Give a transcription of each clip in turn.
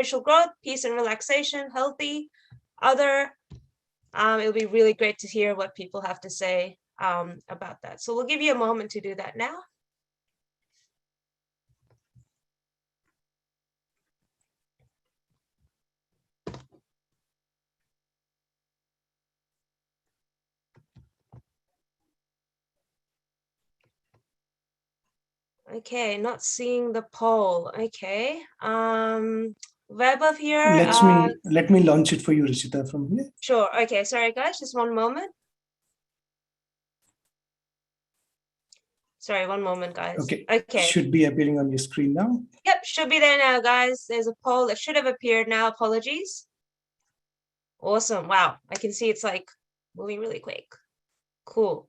spiritual growth, peace and relaxation, healthy, other. It'll be really great to hear what people have to say about that. So we'll give you a moment to do that now. Okay, not seeing the poll. Okay. Vaibhav here. Let me launch it for you, Rishita, from here. Sure. Okay. Sorry, guys. Just one moment. Sorry, one moment, guys. Okay. Okay. Should be appearing on your screen now. Yep, should be there now, guys. There's a poll that should have appeared now. Apologies. Awesome. Wow. I can see it's like moving really quick. Cool.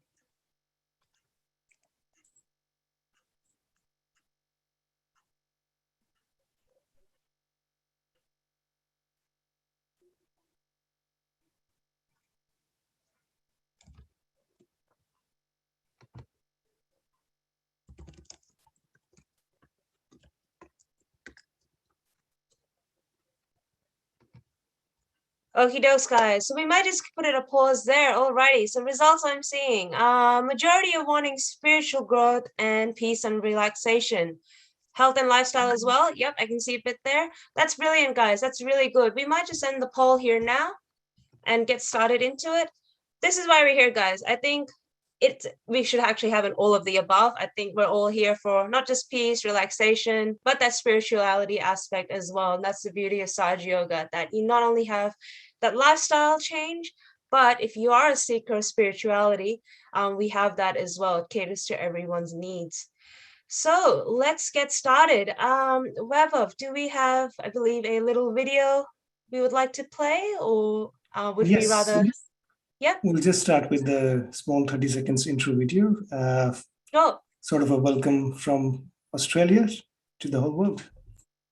Okie dokes, guys. So we might just put it a pause there. Alrighty. So results I'm seeing. Majority are wanting spiritual growth and peace and relaxation. Health and lifestyle as well. Yep, I can see a bit there. That's brilliant, guys. That's really good. We might just end the poll here now and get started into it. This is why we're here, guys. I think we should actually have an all of the above. I think we're all here for not just peace, relaxation, but that spirituality aspect as well. And that's the beauty of Sahaja Yoga, that you not only have that lifestyle change, but if you are a seeker of spirituality, we have that as well. It caters to everyone's needs. So let's get started. Vaibhav, do we have, I believe, a little video we would like to play, or would we rather? Yeah. We'll just start with the small 30 seconds intro video. Sure. Sort of a welcome from Australia to the whole world.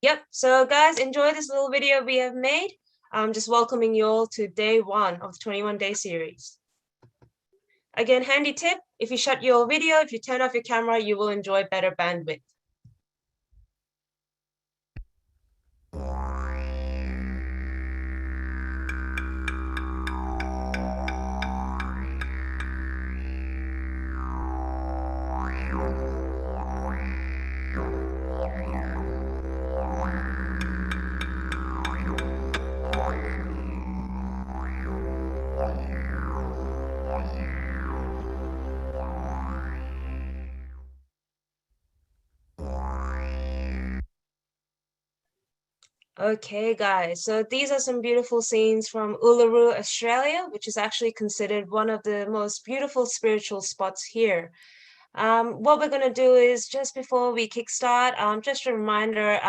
Yep. So guys, enjoy this little video we have made. I'm just welcoming you all to day 1 of the 21-day series. Again, handy tip, if you shut your video, if you turn off your camera, you will enjoy better bandwidth. Okay, guys, so these are some beautiful scenes from Uluru, Australia, which is actually considered one of the most beautiful spiritual spots here. What we're going to do is, just before we kickstart, just a reminder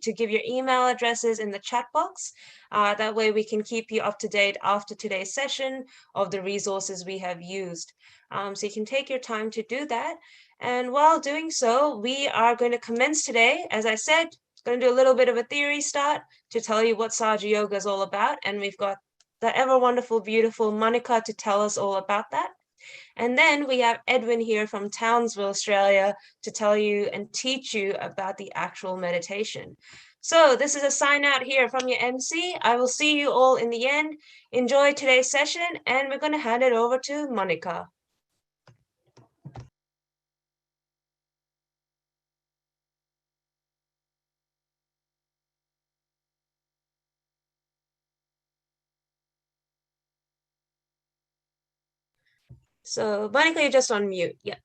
to give your email addresses in the chat box. That way we can keep you up to date after today's session of the resources we have used. So you can take your time to do that. And while doing so, we are going to commence today, as I said, going to do a little bit of a theory start to tell you what Sahaja Yoga is all about. And we've got the ever wonderful, beautiful Manica to tell us all about that. And then we have Edwin here from Townsville, Australia, to tell you and teach you about the actual meditation. So this is a sign out here from your MC. I will see you all in the end. Enjoy today's session, and we're going to hand it over to Manica. So, Manica, you're just on mute. Yeah.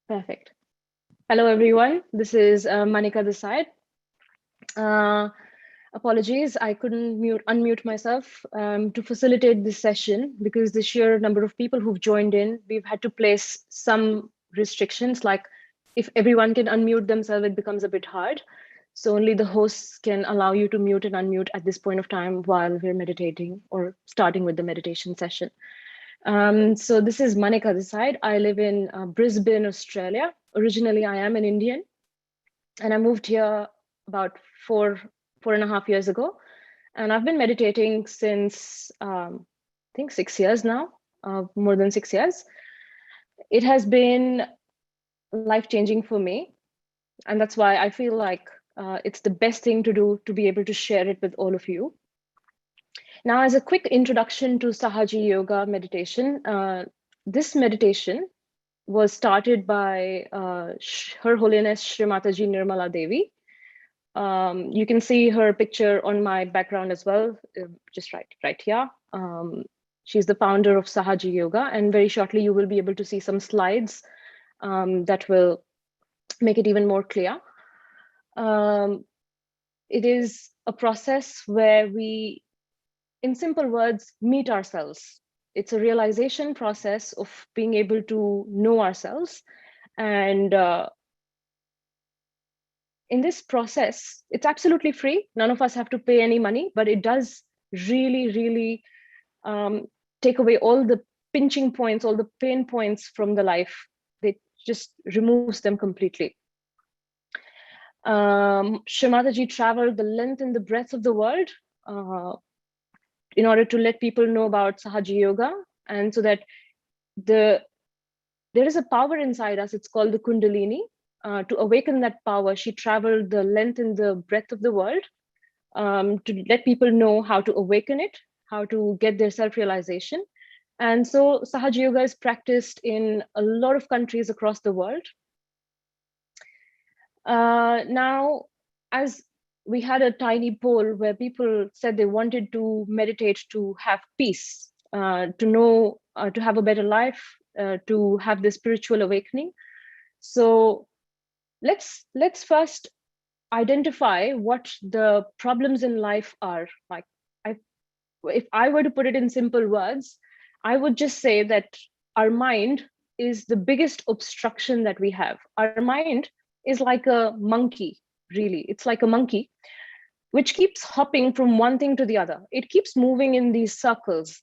Perfect. Hello, everyone. This is Manica this side. Apologies, I couldn't unmute myself to facilitate this session because the sheer number of people who've joined in, we've had to place some restrictions, like if everyone can unmute themselves, it becomes a bit hard. So only the hosts can allow you to mute and unmute at this point of time while we're meditating or starting with the meditation session. So this is Manica this side. I live in Brisbane, Australia. Originally, I am an Indian. And I moved here about 4.5 years ago. And I've been meditating since, I think 6 years now, more than 6 years. It has been life-changing for me. And that's why I feel like it's the best thing to do, to be able to share it with all of you. Now, as a quick introduction to Sahaja Yoga meditation, this meditation was started by Her Holiness Shri Mataji Nirmala Devi. You can see her picture on my background as well, just right here. She's the founder of Sahaja Yoga, and very shortly you will be able to see some slides that will make it even more clear. It is a process where we, in simple words, meet ourselves. It's a realization process of being able to know ourselves. And in this process, it's absolutely free. None of us have to pay any money, but it does really, really take away all the pinching points, all the pain points from the life. It just removes them completely. Shri Mataji traveled the length and the breadth of the world in order to let people know about Sahaja Yoga, and so that there is a power inside us. It's called the Kundalini. To awaken that power, she traveled the length and the breadth of the world to let people know how to awaken it, how to get their self-realization. And so Sahaja Yoga is practiced in a lot of countries across the world. Now, as we had a tiny poll where people said they wanted to meditate to have peace, to know, to have a better life, to have the spiritual awakening. So let's first identify what the problems in life are. Like, if I were to put it in simple words, I would just say that our mind is the biggest obstruction that we have. Our mind is like a monkey, really. It's like a monkey, which keeps hopping from one thing to the other. It keeps moving in these circles,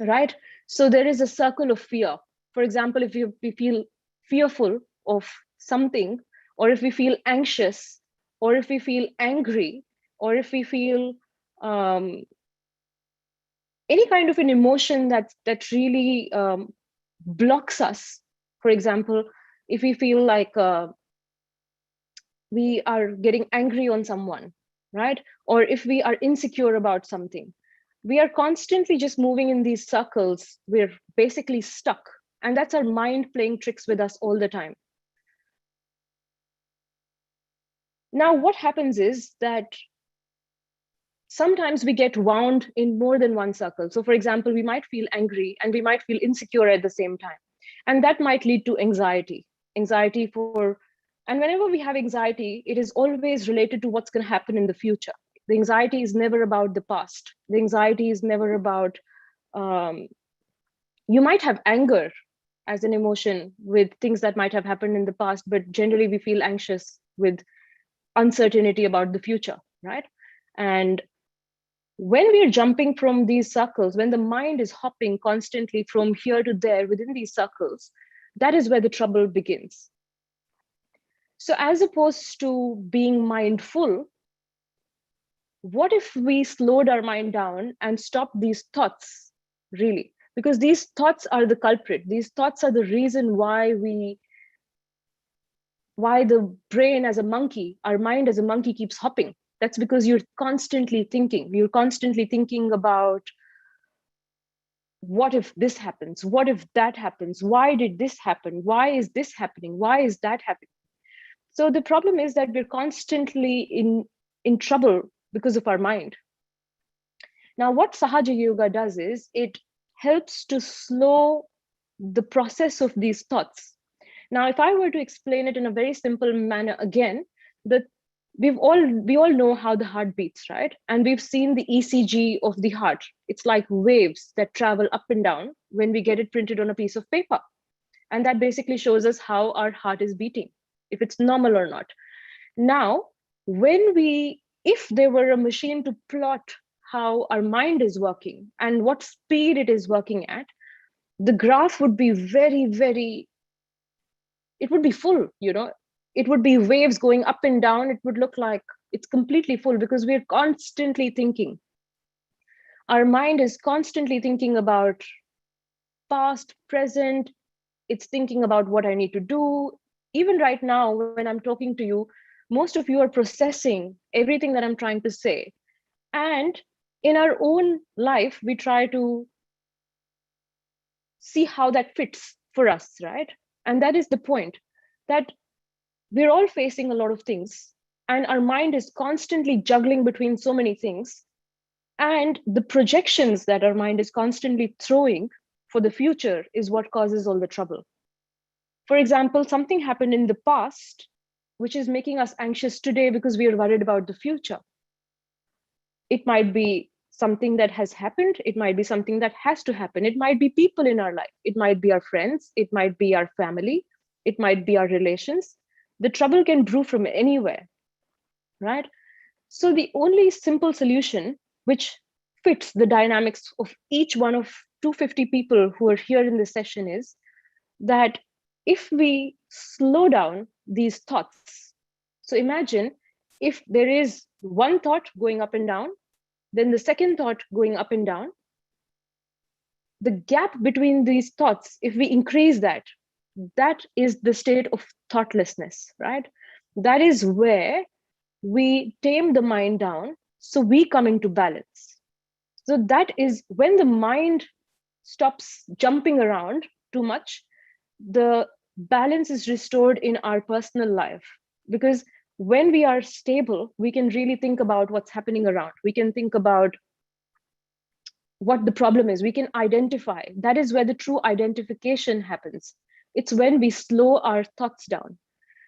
right? So there is a circle of fear. For example, if we feel fearful of something, or if we feel anxious, or if we feel angry, or if we feel any kind of an emotion that really blocks us. For example, if we feel like we are getting angry on someone, right? Or if we are insecure about something, we are constantly just moving in these circles. We're basically stuck. And that's our mind playing tricks with us all the time. Now, what happens is that sometimes we get wound in more than one circle. So for example, we might feel angry and we might feel insecure at the same time. And that might lead to anxiety and whenever we have anxiety, it is always related to what's going to happen in the future. The anxiety is never about the past. The anxiety is never about, you might have anger as an emotion with things that might have happened in the past, but generally we feel anxious with uncertainty about the future, right? And when we are jumping from these circles, when the mind is hopping constantly from here to there within these circles, that is where the trouble begins. So as opposed to being mindful, what if we slowed our mind down and stopped these thoughts, really? Because these thoughts are the culprit. These thoughts are the reason why the brain as a monkey, our mind as a monkey keeps hopping. That's because you're constantly thinking. You're constantly thinking about, what if this happens? What if that happens? Why did this happen? Why is this happening? Why is that happening? So the problem is that we're constantly in trouble because of our mind. Now, what Sahaja Yoga does is it helps to slow the process of these thoughts. Now, if I were to explain it in a very simple manner again, that we all know how the heart beats, right? And we've seen the ECG of the heart. It's like waves that travel up and down when we get it printed on a piece of paper. And that basically shows us how our heart is beating, if it's normal or not. Now, if there were a machine to plot how our mind is working and what speed it is working at, the graph would be very, very, it would be full, it would be waves going up and down. It would look like it's completely full because we're constantly thinking. Our mind is constantly thinking about past, present. It's thinking about what I need to do. Even right now, when I'm talking to you, most of you are processing everything that I'm trying to say. And in our own life, we try to see how that fits for us, right? And that is the point, that we're all facing a lot of things, and our mind is constantly juggling between so many things. And the projections that our mind is constantly throwing for the future is what causes all the trouble. For example, something happened in the past, which is making us anxious today because we are worried about the future. It might be something that has happened. It might be something that has to happen. It might be people in our life. It might be our friends. It might be our family. It might be our relations. The trouble can brew from anywhere, right? So the only simple solution, which fits the dynamics of each one of 250 people who are here in this session, is that if we slow down these thoughts, so imagine if there is one thought going up and down, then the second thought going up and down, the gap between these thoughts, if we increase that, that is the state of thoughtlessness, right? That is where we tame the mind down, so we come into balance. So that is when the mind stops jumping around too much, the balance is restored in our personal life. Because when we are stable, we can really think about what's happening around. We can think about what the problem is. We can identify. That is where the true identification happens. It's when we slow our thoughts down.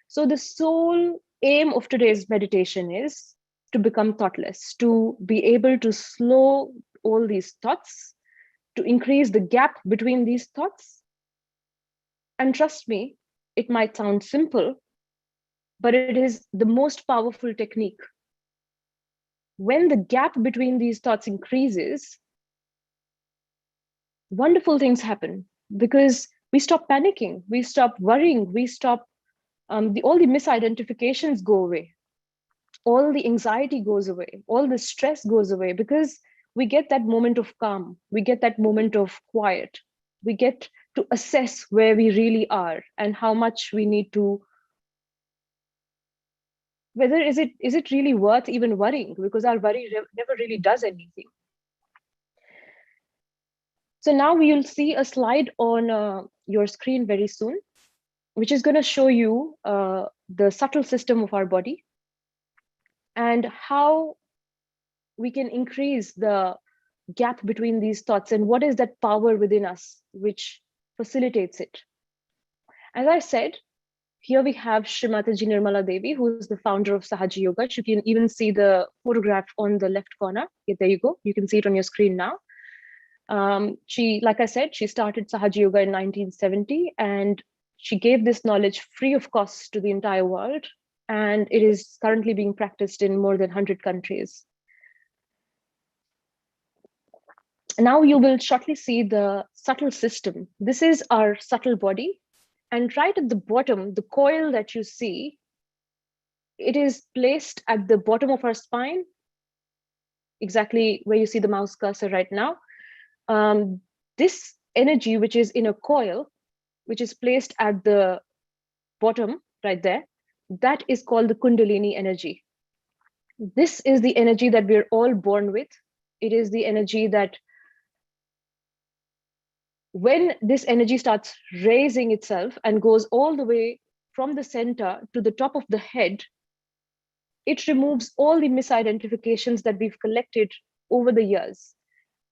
So the sole aim of today's meditation is to become thoughtless, to be able to slow all these thoughts, to increase the gap between these thoughts. And trust me, it might sound simple, but it is the most powerful technique. When the gap between these thoughts increases, wonderful things happen because we stop panicking, we stop worrying, we stop, all the misidentifications go away, all the anxiety goes away, all the stress goes away, because we get that moment of calm, we get that moment of quiet, we get to assess where we really are and how much we need to, whether is it really worth even worrying, because our worry never really does anything. So now we will see a slide on your screen very soon, which is going to show you the subtle system of our body and how we can increase the gap between these thoughts and what is that power within us which facilitates it. As I said, here we have Shri Mataji Nirmala Devi, who is the founder of Sahaja Yoga. You can even see the photograph on the left corner. Yeah, there you go. You can see it on your screen now. She, like I said, she started Sahaja Yoga in 1970, and she gave this knowledge free of cost to the entire world. And it is currently being practiced in more than 100 countries. Now you will shortly see the subtle system. This is our subtle body. And right at the bottom, the coil that you see, it is placed at the bottom of our spine, exactly where you see the mouse cursor right now. This energy, which is in a coil, which is placed at the bottom right there, that is called the Kundalini energy. This is the energy that we're all born with. It is the energy that when this energy starts raising itself and goes all the way from the center to the top of the head, it removes all the misidentifications that we've collected over the years.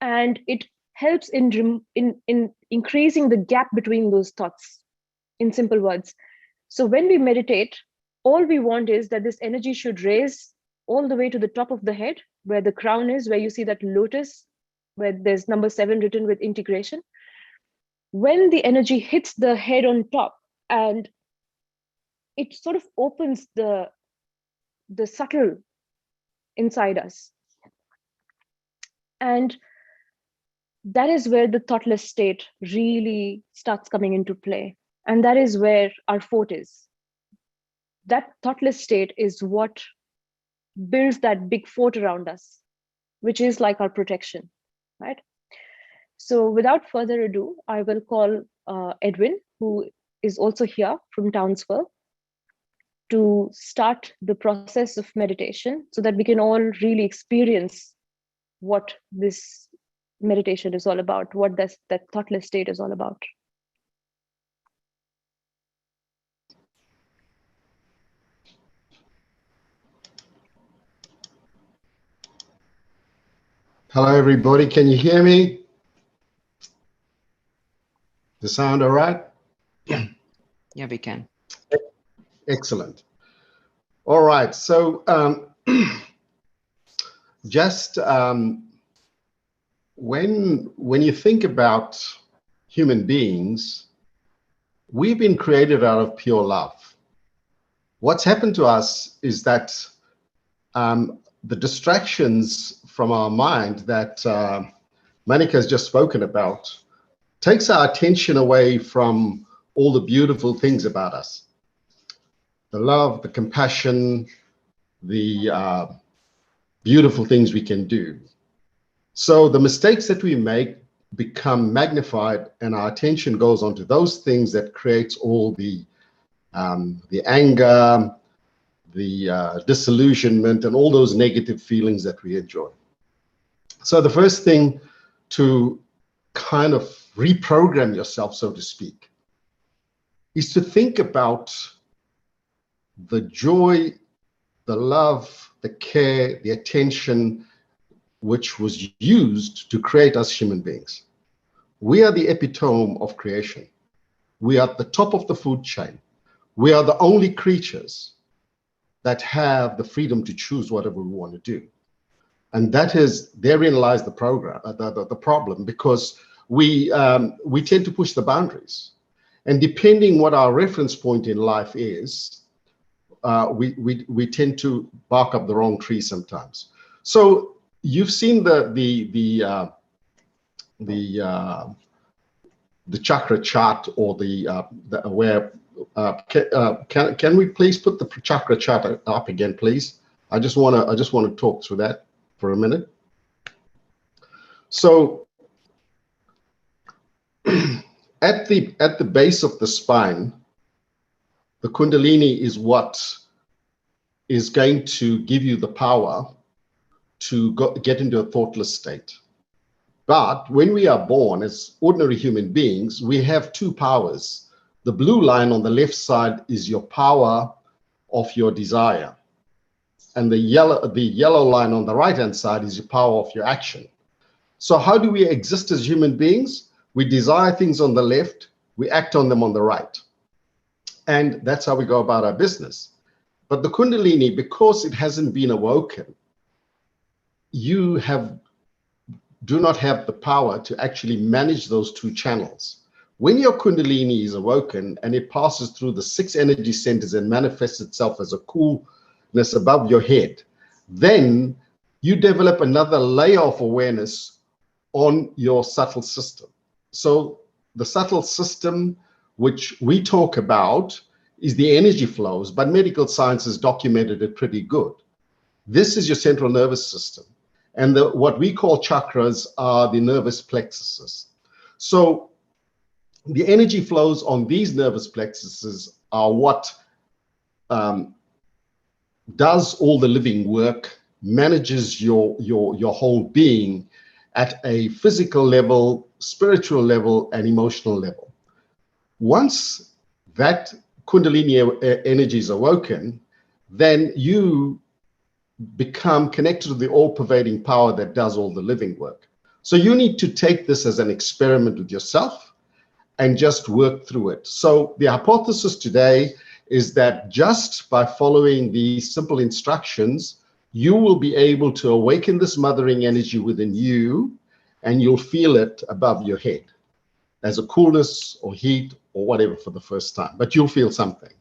And it helps in increasing the gap between those thoughts, in simple words. So when we meditate, all we want is that this energy should raise all the way to the top of the head, where the crown is, where you see that lotus, where there's number 7 written with integration. When the energy hits the head on top, and it sort of opens the subtle inside us. And that is where the thoughtless state really starts coming into play. And that is where our fort is. that thoughtless state is what builds that big fort around us, which is like our protection, right? So without further ado, I will call Edwin, who is also here from Townsville, to start the process of meditation so that we can all really experience what this meditation is all about, what that thoughtless state is all about. Hello, everybody. Can you hear me? The sound all right? Yeah, we can. Excellent. All right. So just when you think about human beings, we've been created out of pure love. What's happened to us is that the distractions from our mind that Manica has just spoken about takes our attention away from all the beautiful things about us. The love, the compassion, the beautiful things we can do. So the mistakes that we make become magnified, and our attention goes onto those things that creates all the anger, the disillusionment, and all those negative feelings that we enjoy. So the first thing to kind of reprogram yourself, so to speak, is to think about the joy, the love, the care, the attention which was used to create us human beings. We are the epitome of creation. We are at the top of the food chain. We are the only creatures that have the freedom to choose whatever we want to do. And that is, therein lies the problem, because we tend to push the boundaries. And depending what our reference point in life is, we tend to bark up the wrong tree sometimes. So you've seen the chakra chart, or where can we please put the chakra chart up again, please? I just want to talk through that for a minute. So at the base of the spine, the Kundalini is what is going to give you the power to get into a thoughtless state. But when we are born as ordinary human beings, we have two powers. The blue line on the left side is your power of your desire. And the yellow line on the right-hand side is your power of your action. So how do we exist as human beings? We desire things on the left, we act on them on the right. And that's how we go about our business. But the Kundalini, because it hasn't been awoken, you do not have the power to actually manage those two channels. When your Kundalini is awoken and it passes through the 6 energy centers and manifests itself as a coolness above your head, then you develop another layer of awareness on your subtle system. So the subtle system, which we talk about, is the energy flows, but medical science has documented it pretty good. This is your central nervous system. And what we call chakras are the nervous plexuses. So the energy flows on these nervous plexuses are what does all the living work, manages your whole being at a physical level, spiritual level, and emotional level. Once that Kundalini energy is awoken, then you become connected to the all-pervading power that does all the living work. So you need to take this as an experiment with yourself and just work through it. So the hypothesis today is that just by following these simple instructions, you will be able to awaken this mothering energy within you, and you'll feel it above your head as a coolness or heat or whatever for the first time, but you'll feel something.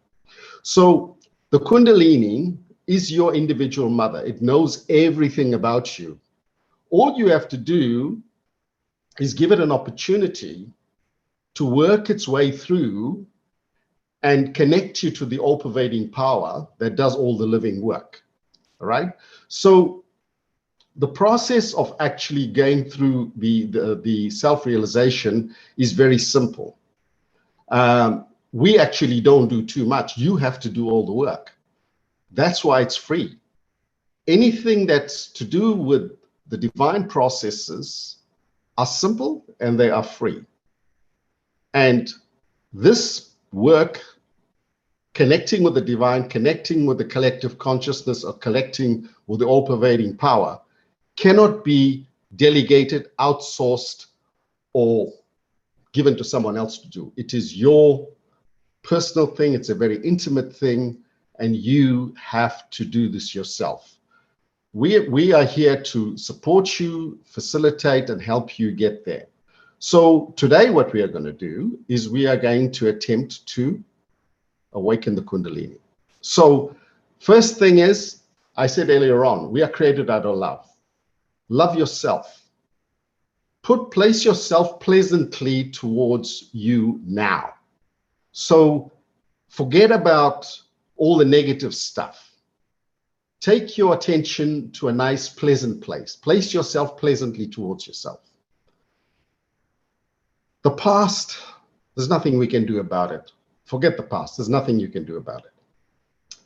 So the Kundalini is your individual mother. It knows everything about you. All you have to do is give it an opportunity to work its way through and connect you to the all-pervading power that does all the living work. All right? So the process of actually going through the self-realization is very simple. We actually don't do too much. You have to do all the work. That's why it's free. Anything that's to do with the divine processes are simple and they are free. And this work, connecting with the divine, connecting with the collective consciousness, or connecting with the all-pervading power, cannot be delegated, outsourced, or given to someone else to do. It is your personal thing. It's a very intimate thing, and you have to do this yourself. We are here to support you, facilitate, and help you get there. So today what we are going to do is we are going to attempt to awaken the Kundalini. So first thing is, I said earlier on, we are created out of love. Love yourself. Place yourself pleasantly towards you now. So forget about all the negative stuff. Take your attention to a nice, pleasant place. Place yourself pleasantly towards yourself. The past, there's nothing we can do about it. Forget the past. There's nothing you can do about it.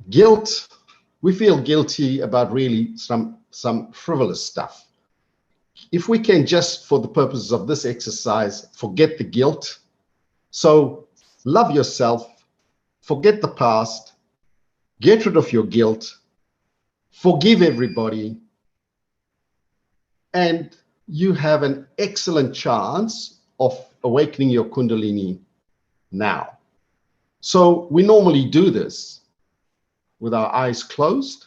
Guilt, we feel guilty about really some frivolous stuff. If we can just, for the purposes of this exercise, forget the guilt. So love yourself, forget the past, get rid of your guilt, forgive everybody, and you have an excellent chance of awakening your Kundalini now. So we normally do this with our eyes closed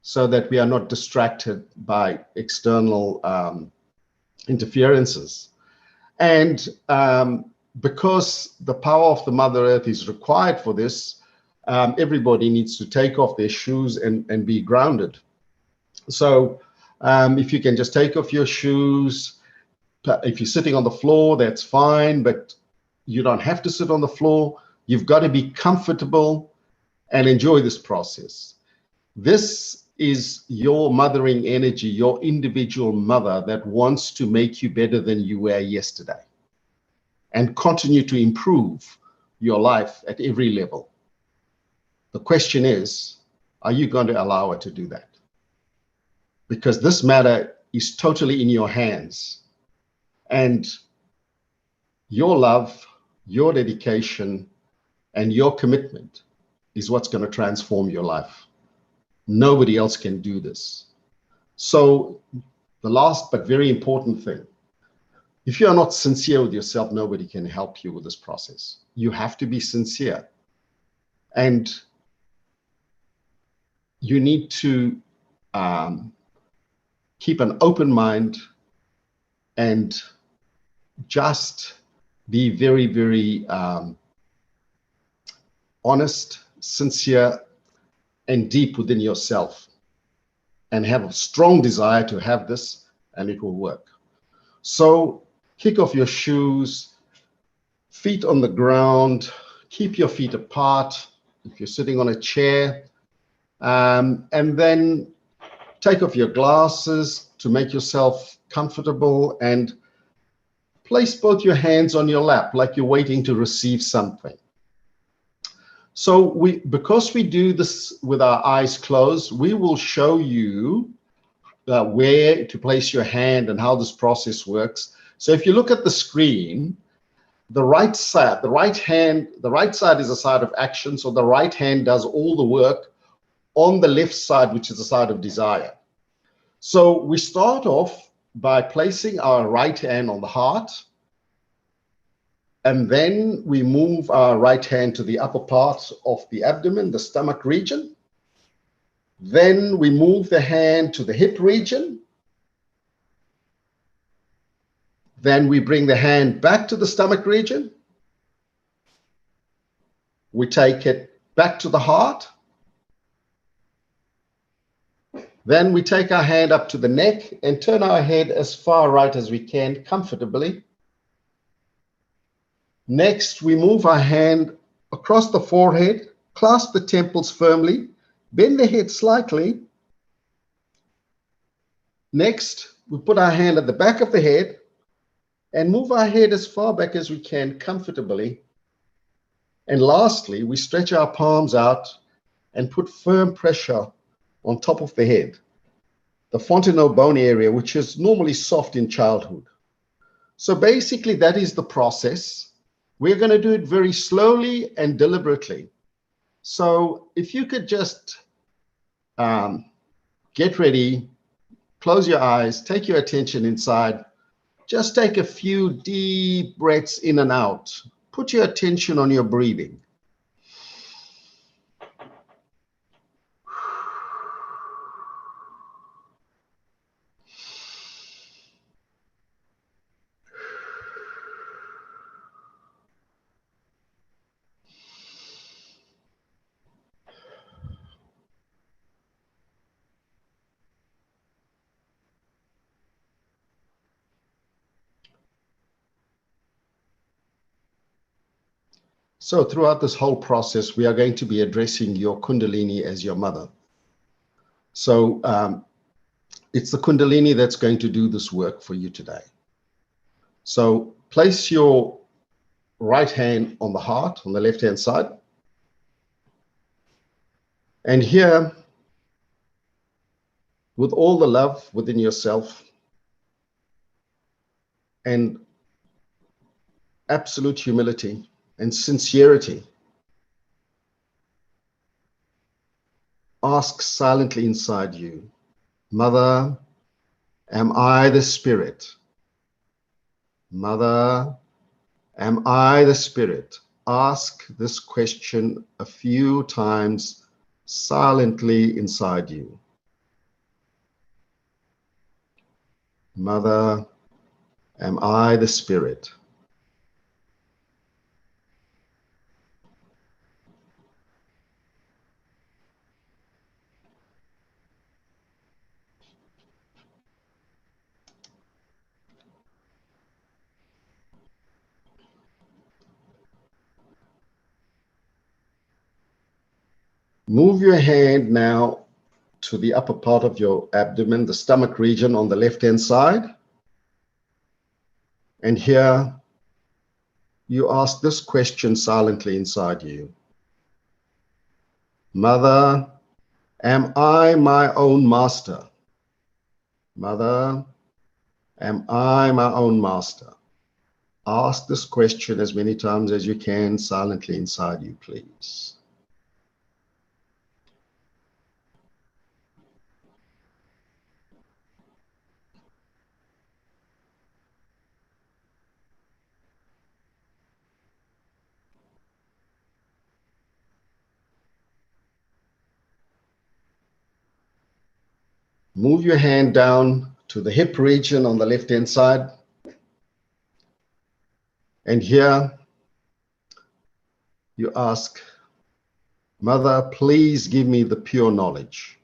so that we are not distracted by external interferences. And because the power of the Mother Earth is required for this, everybody needs to take off their shoes and be grounded. So if you can just take off your shoes, if you're sitting on the floor, that's fine, but you don't have to sit on the floor. You've got to be comfortable and enjoy this process. This is your mothering energy, your individual mother that wants to make you better than you were yesterday and continue to improve your life at every level. The question is, are you going to allow her to do that? Because this matter is totally in your hands. And your love, your dedication, and your commitment is what's going to transform your life. Nobody else can do this. So the last but very important thing, if you are not sincere with yourself, nobody can help you with this process. You have to be sincere. And you need to keep an open mind and just be very, very honest, sincere, and deep within yourself, and have a strong desire to have this, and it will work. So kick off your shoes, feet on the ground, keep your feet apart if you're sitting on a chair, and then take off your glasses to make yourself comfortable, and place both your hands on your lap like you're waiting to receive something. So because we do this with our eyes closed, we will show you where to place your hand and how this process works. So if you look at the screen, the right side is a side of action. So the right hand does all the work on the left side, which is the side of desire. So we start off by placing our right hand on the heart, and then we move our right hand to the upper part of the abdomen, the stomach region. Then we move the hand to the hip region. Then we bring the hand back to the stomach region. We take it back to the heart. Then we take our hand up to the neck and turn our head as far right as we can comfortably. Next, we move our hand across the forehead, clasp the temples firmly, bend the head slightly. Next, we put our hand at the back of the head and move our head as far back as we can comfortably. And lastly, we stretch our palms out and put firm pressure on top of the head, the fontanelle bone area, which is normally soft in childhood. So basically, that is the process. We're going to do it very slowly and deliberately. So if you could just get ready, close your eyes, take your attention inside, just take a few deep breaths in and out. Put your attention on your breathing. So throughout this whole process, we are going to be addressing your Kundalini as your mother. So it's the Kundalini that's going to do this work for you today. So place your right hand on the heart, on the left-hand side. And here, with all the love within yourself and absolute humility and sincerity, ask silently inside you, Mother, am I the spirit? Mother, am I the spirit? Ask this question a few times silently inside you. Mother, am I the spirit? Move your hand now to the upper part of your abdomen, the stomach region on the left-hand side. And here you ask this question silently inside you. Mother, am I my own master? Mother, am I my own master? Ask this question as many times as you can silently inside you, please. Move your hand down to the hip region on the left-hand side. And here you ask, Mother, please give me the pure knowledge.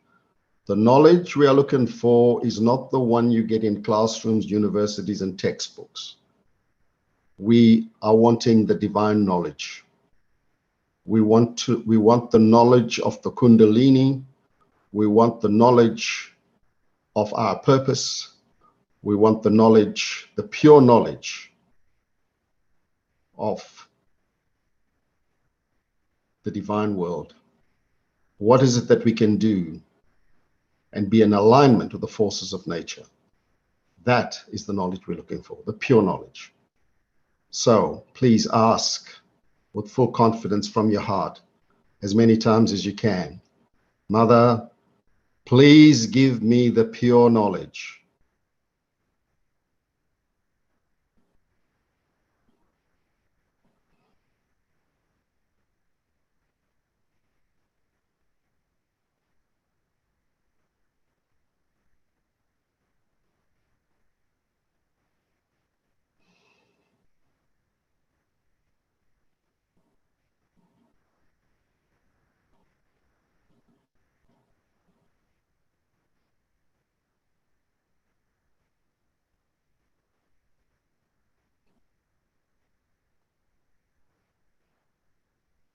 The knowledge we are looking for is not the one you get in classrooms, universities, and textbooks. We are wanting the divine knowledge. We want the knowledge of the Kundalini. We want the knowledge of our purpose. We want the knowledge, the pure knowledge of the divine world. What is it that we can do and be in alignment with the forces of nature? That is the knowledge we're looking for, the pure knowledge. So please ask with full confidence from your heart as many times as you can, Mother, please give me the pure knowledge.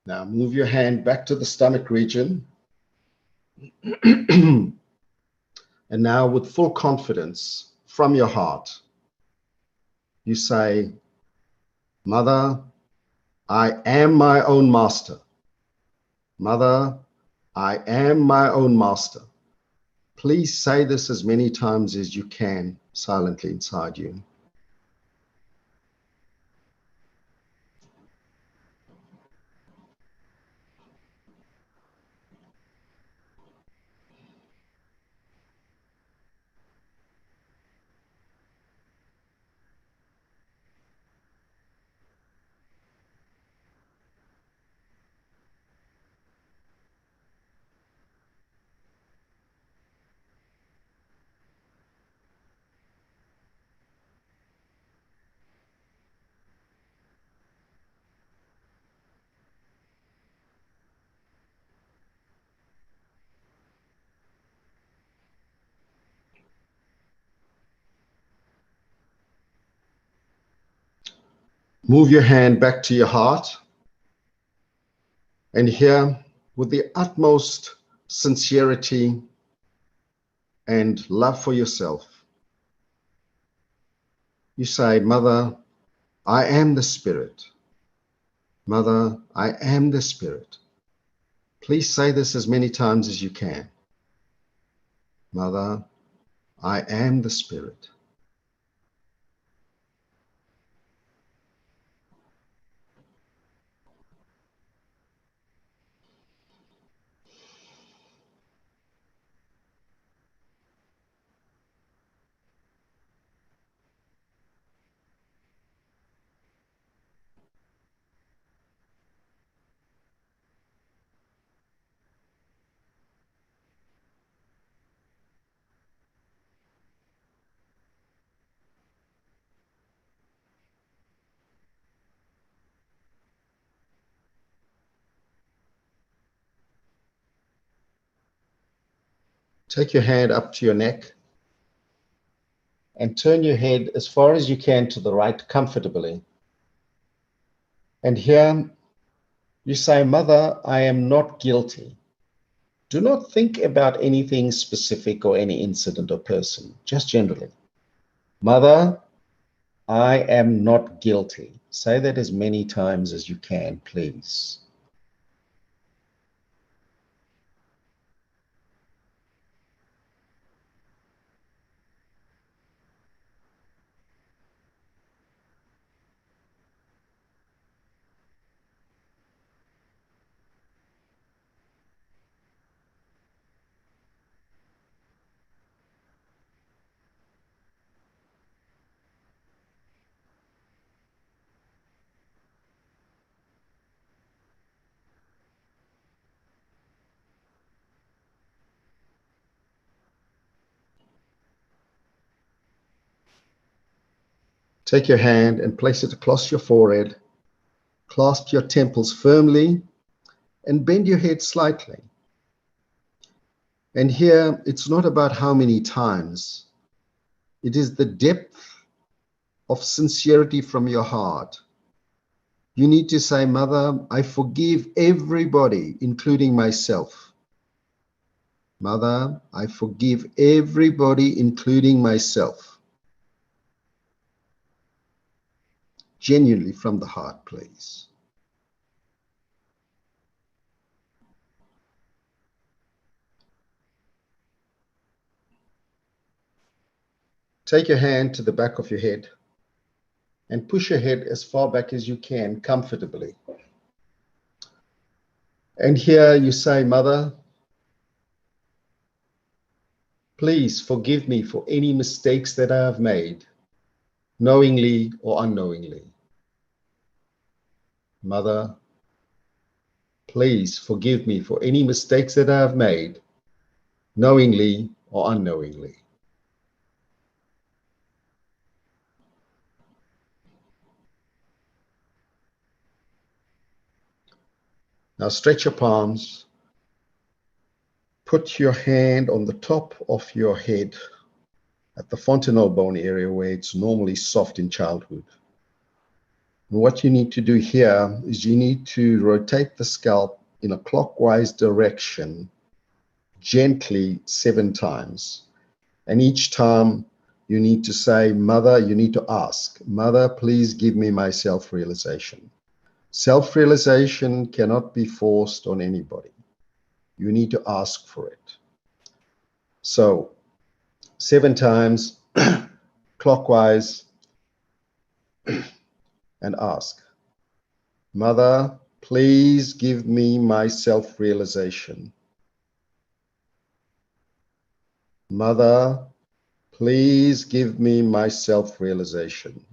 Now move your hand back to the stomach region. And now with full confidence from your heart, you say, Mother, I am my own master. Mother, I am my own master. Please say this as many times as you can silently inside you. Move your hand back to your heart. And here, with the utmost sincerity and love for yourself, you say, Mother, I am the Spirit. Mother, I am the Spirit. Please say this as many times as you can. Mother, I am the Spirit. Take your hand up to your neck and turn your head as far as you can to the right comfortably. And here you say, Mother, I am not guilty. Do not think about anything specific or any incident or person, just generally. Mother, I am not guilty. Say that as many times as you can, please. Take your hand and place it across your forehead. Clasp your temples firmly and bend your head slightly. And here, it's not about how many times. It is the depth of sincerity from your heart. You need to say, Mother, I forgive everybody, including myself. Mother, I forgive everybody, including myself. Genuinely from the heart, please. Take your hand to the back of your head and push your head as far back as you can comfortably. And here you say, Mother, please forgive me for any mistakes that I have made, knowingly or unknowingly. Mother, please forgive me for any mistakes that I have made, knowingly or unknowingly. Now stretch your palms. Put your hand on the top of your head at the fontanelle bone area where it's normally soft in childhood. What you need to do here is you need to rotate the scalp in a clockwise direction gently 7 times. And each time you need to say, Mother, you need to ask, Mother, please give me my self-realization. Self-realization cannot be forced on anybody. You need to ask for it. So 7 times clockwise and ask, Mother, please give me my self-realization. Mother, please give me my self-realization.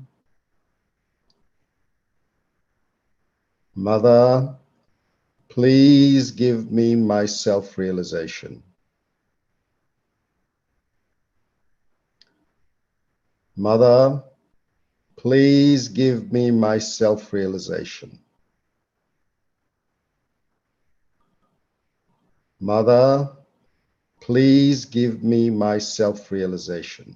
Mother, please give me my self-realization. Mother, please give me my self-realization. Mother, please give me my self-realization.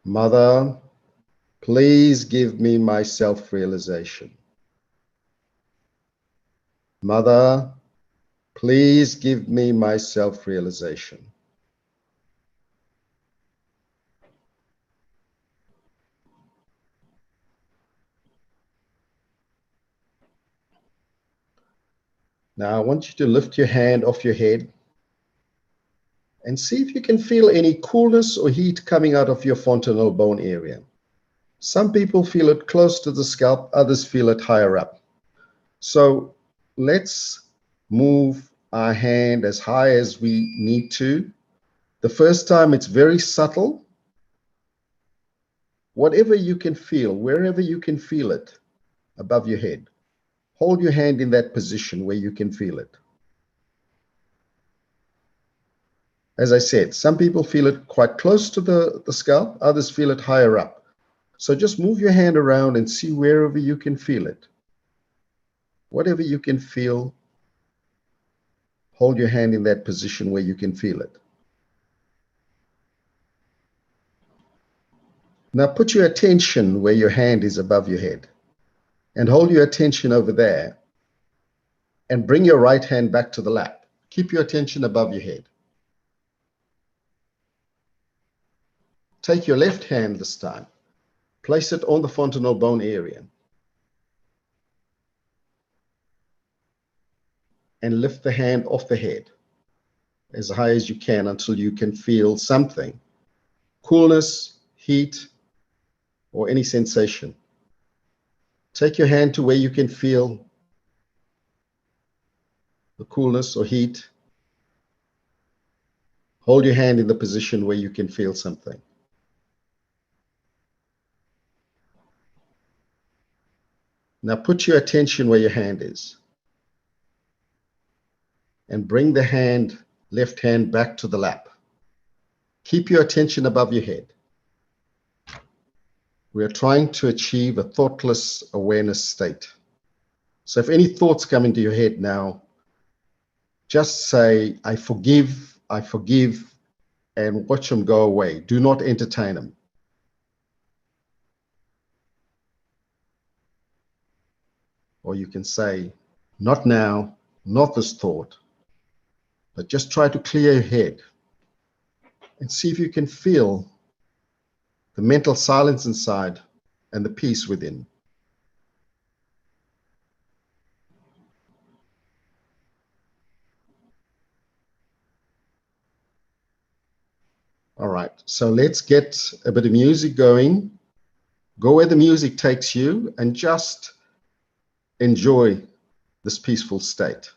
Mother, please give me my self-realization. Mother, please give me my self-realization. Now I want you to lift your hand off your head and see if you can feel any coolness or heat coming out of your fontanel bone area. Some people feel it close to the scalp, others feel it higher up. So let's move our hand as high as we need to. The first time it's very subtle. Whatever you can feel, wherever you can feel it above your head, hold your hand in that position where you can feel it. As I said, some people feel it quite close to the scalp, others feel it higher up. So just move your hand around and see wherever you can feel it. Whatever you can feel, hold your hand in that position where you can feel it. Now put your attention where your hand is above your head and hold your attention over there and bring your right hand back to the lap. Keep your attention above your head. Take your left hand this time. Place it on the fontanel bone area. And lift the hand off the head as high as you can until you can feel something. Coolness, heat, or any sensation. Take your hand to where you can feel the coolness or heat. Hold your hand in the position where you can feel something. Now put your attention where your hand is. And bring the left hand back to the lap. Keep your attention above your head. We are trying to achieve a thoughtless awareness state. So if any thoughts come into your head now, just say, I forgive, and watch them go away. Do not entertain them. Or you can say, not now, not this thought, but just try to clear your head and see if you can feel the mental silence inside and the peace within. All right, so let's get a bit of music going. Go where the music takes you and just enjoy this peaceful state.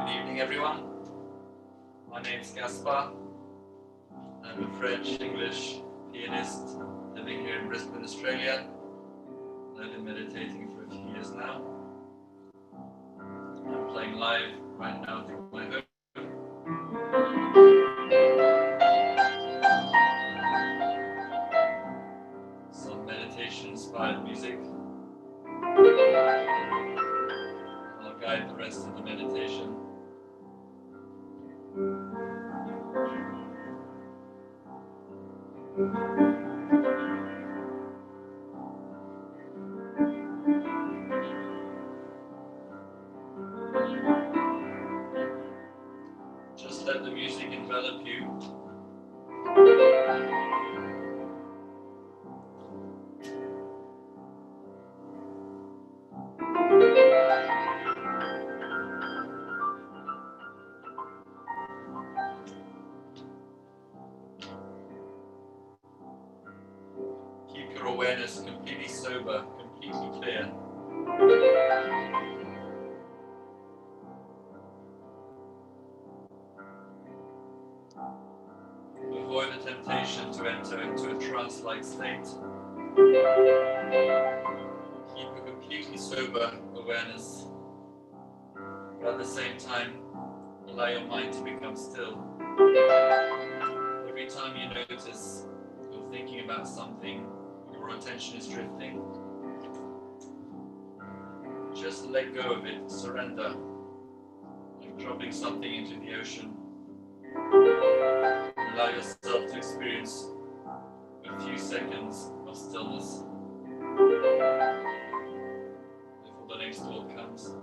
Good evening, everyone. My name is Gaspar. I'm a French-English pianist living here in Brisbane, Australia. I've been meditating for a few years now. I'm playing live right now from my home. Some meditation-inspired music. I'll guide the rest of the meditation. Just let the music envelop you. Keep your awareness completely sober, completely clear. Avoid the temptation to enter into a trance-like state. Keep a completely sober awareness, but at the same time, allow your mind to become still. Every time you notice you're thinking about something, your attention is drifting, just let go of it, surrender, like dropping something into the ocean. Allow yourself to experience a few seconds of stillness before the next thought comes.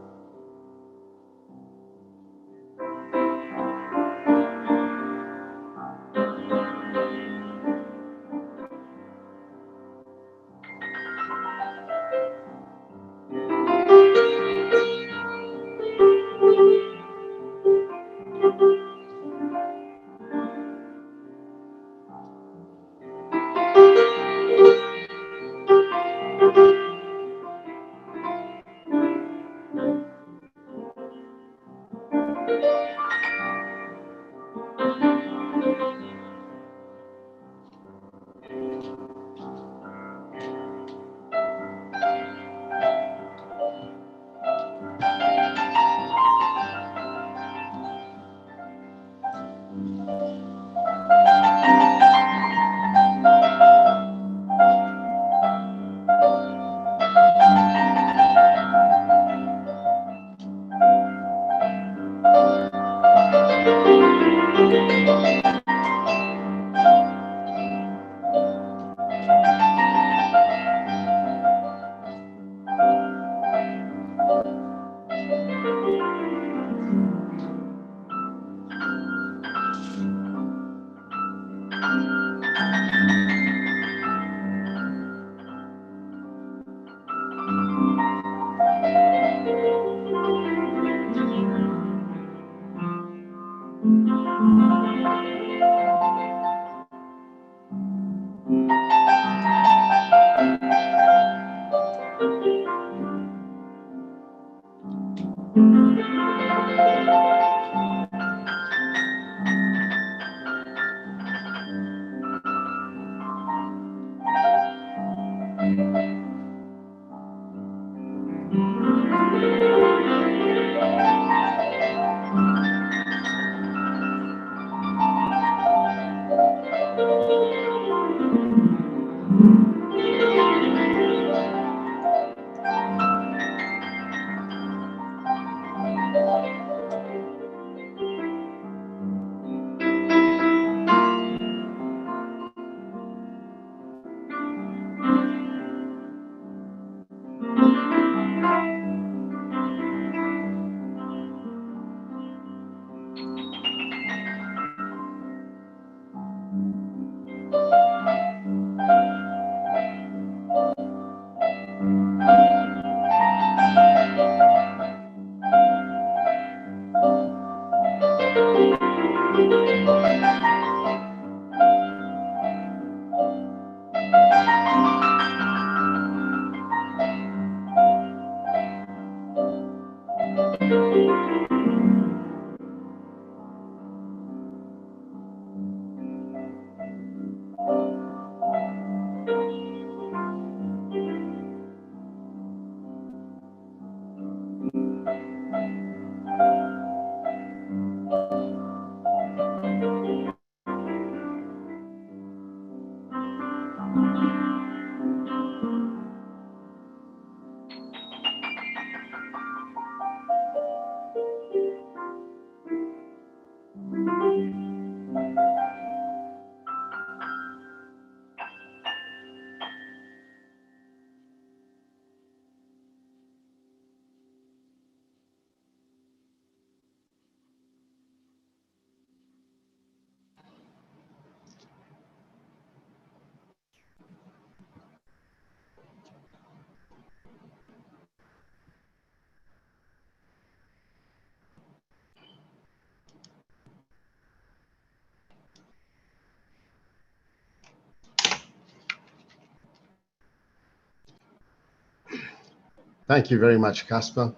Thank you very much, Gaspar.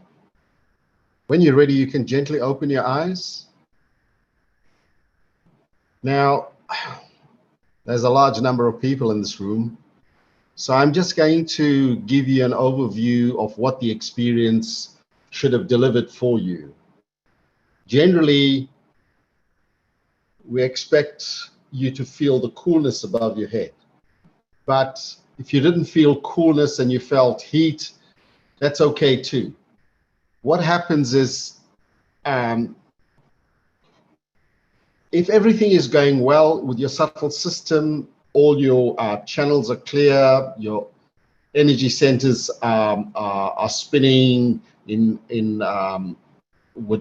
When you're ready, you can gently open your eyes. Now, there's a large number of people in this room, so I'm just going to give you an overview of what the experience should have delivered for you. Generally, we expect you to feel the coolness above your head. But if you didn't feel coolness and you felt heat, that's okay too. What happens is, if everything is going well with your subtle system, all your channels are clear, your energy centers are spinning with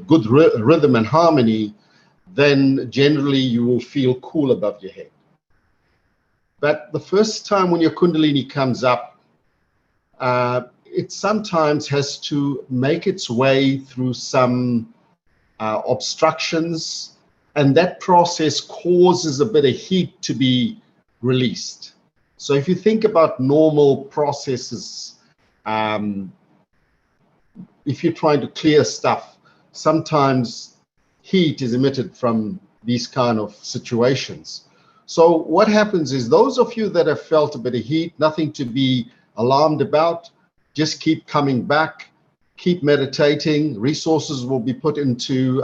good rhythm and harmony, then generally you will feel cool above your head. But the first time when your Kundalini comes up, it sometimes has to make its way through some obstructions, and that process causes a bit of heat to be released. So if you think about normal processes, if you're trying to clear stuff, sometimes heat is emitted from these kind of situations. So what happens is, those of you that have felt a bit of heat, nothing to be alarmed about, just keep coming back, keep meditating. Resources will be put into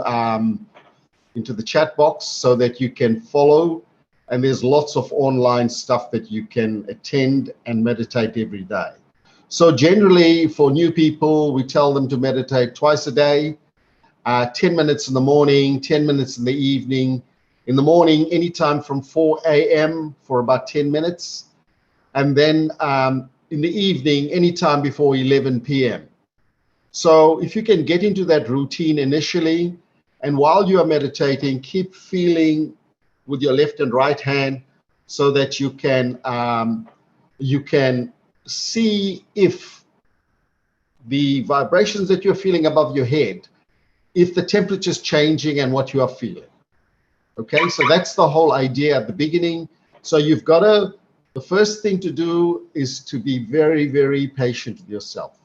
the chat box so that you can follow, and there's lots of online stuff that you can attend and meditate every day. So generally for new people, we tell them to meditate twice a day, 10 minutes in the morning, 10 minutes in the evening. In the morning, anytime from 4 a.m. for about 10 minutes, and then in the evening, anytime before 11 p.m. So if you can get into that routine initially, and while you are meditating, keep feeling with your left and right hand so that you can see if the vibrations that you're feeling above your head, if the temperature is changing and what you are feeling. Okay, so that's the whole idea at the beginning. So you've got to the first thing to do is to be very, very patient with yourself.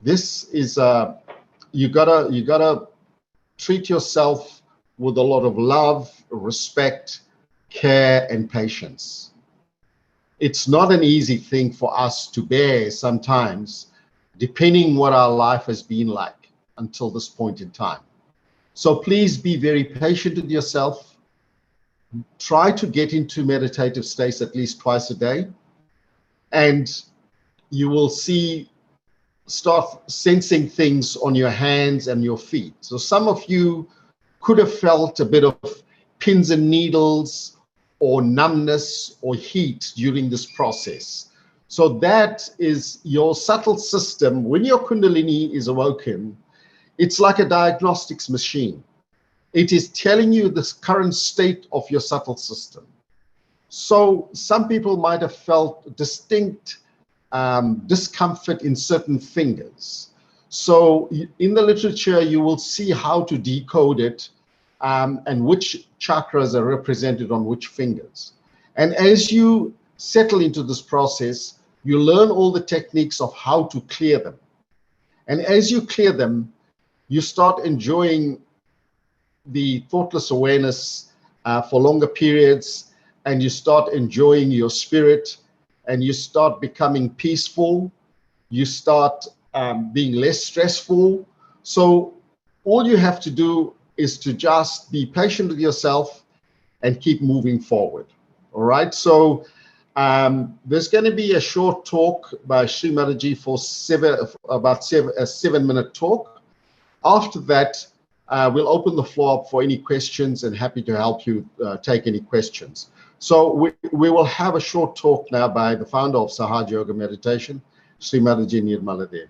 This is you gotta treat yourself with a lot of love, respect, care, and patience. It's not an easy thing for us to bear sometimes, depending what our life has been like until this point in time. So please be very patient with yourself. Try to get into meditative states at least twice a day, and you will start sensing things on your hands and your feet. So some of you could have felt a bit of pins and needles or numbness or heat during this process. So that is your subtle system. When your Kundalini is awoken, it's like a diagnostics machine. It is telling you the current state of your subtle system. So some people might have felt distinct discomfort in certain fingers. So in the literature, you will see how to decode it and which chakras are represented on which fingers. And as you settle into this process, you learn all the techniques of how to clear them. And as you clear them, you start enjoying the thoughtless awareness for longer periods, and you start enjoying your spirit, and you start becoming peaceful. You start being less stressful. So all you have to do is to just be patient with yourself and keep moving forward. All right. So there's going to be a short talk by Shri Mataji for a 7-minute talk. After that, we'll open the floor up for any questions, and happy to help you take any questions. So we will have a short talk now by the founder of Sahaja Yoga Meditation, Shri Mataji Nirmala Devi.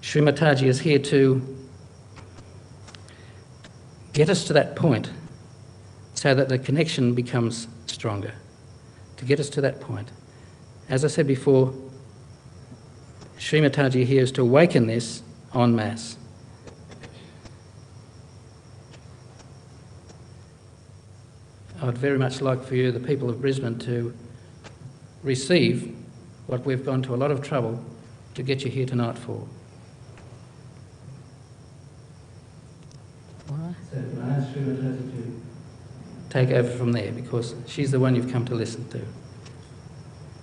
Shri Mataji is here to get us to that point so that the connection becomes stronger, to get us to that point. As I said before, Shri Mataji here is to awaken this en masse. I would very much like for you, the people of Brisbane, to receive what we've gone to a lot of trouble to get you here tonight for. So I ask Shri Mataji to take over from there, because she's the one you've come to listen to.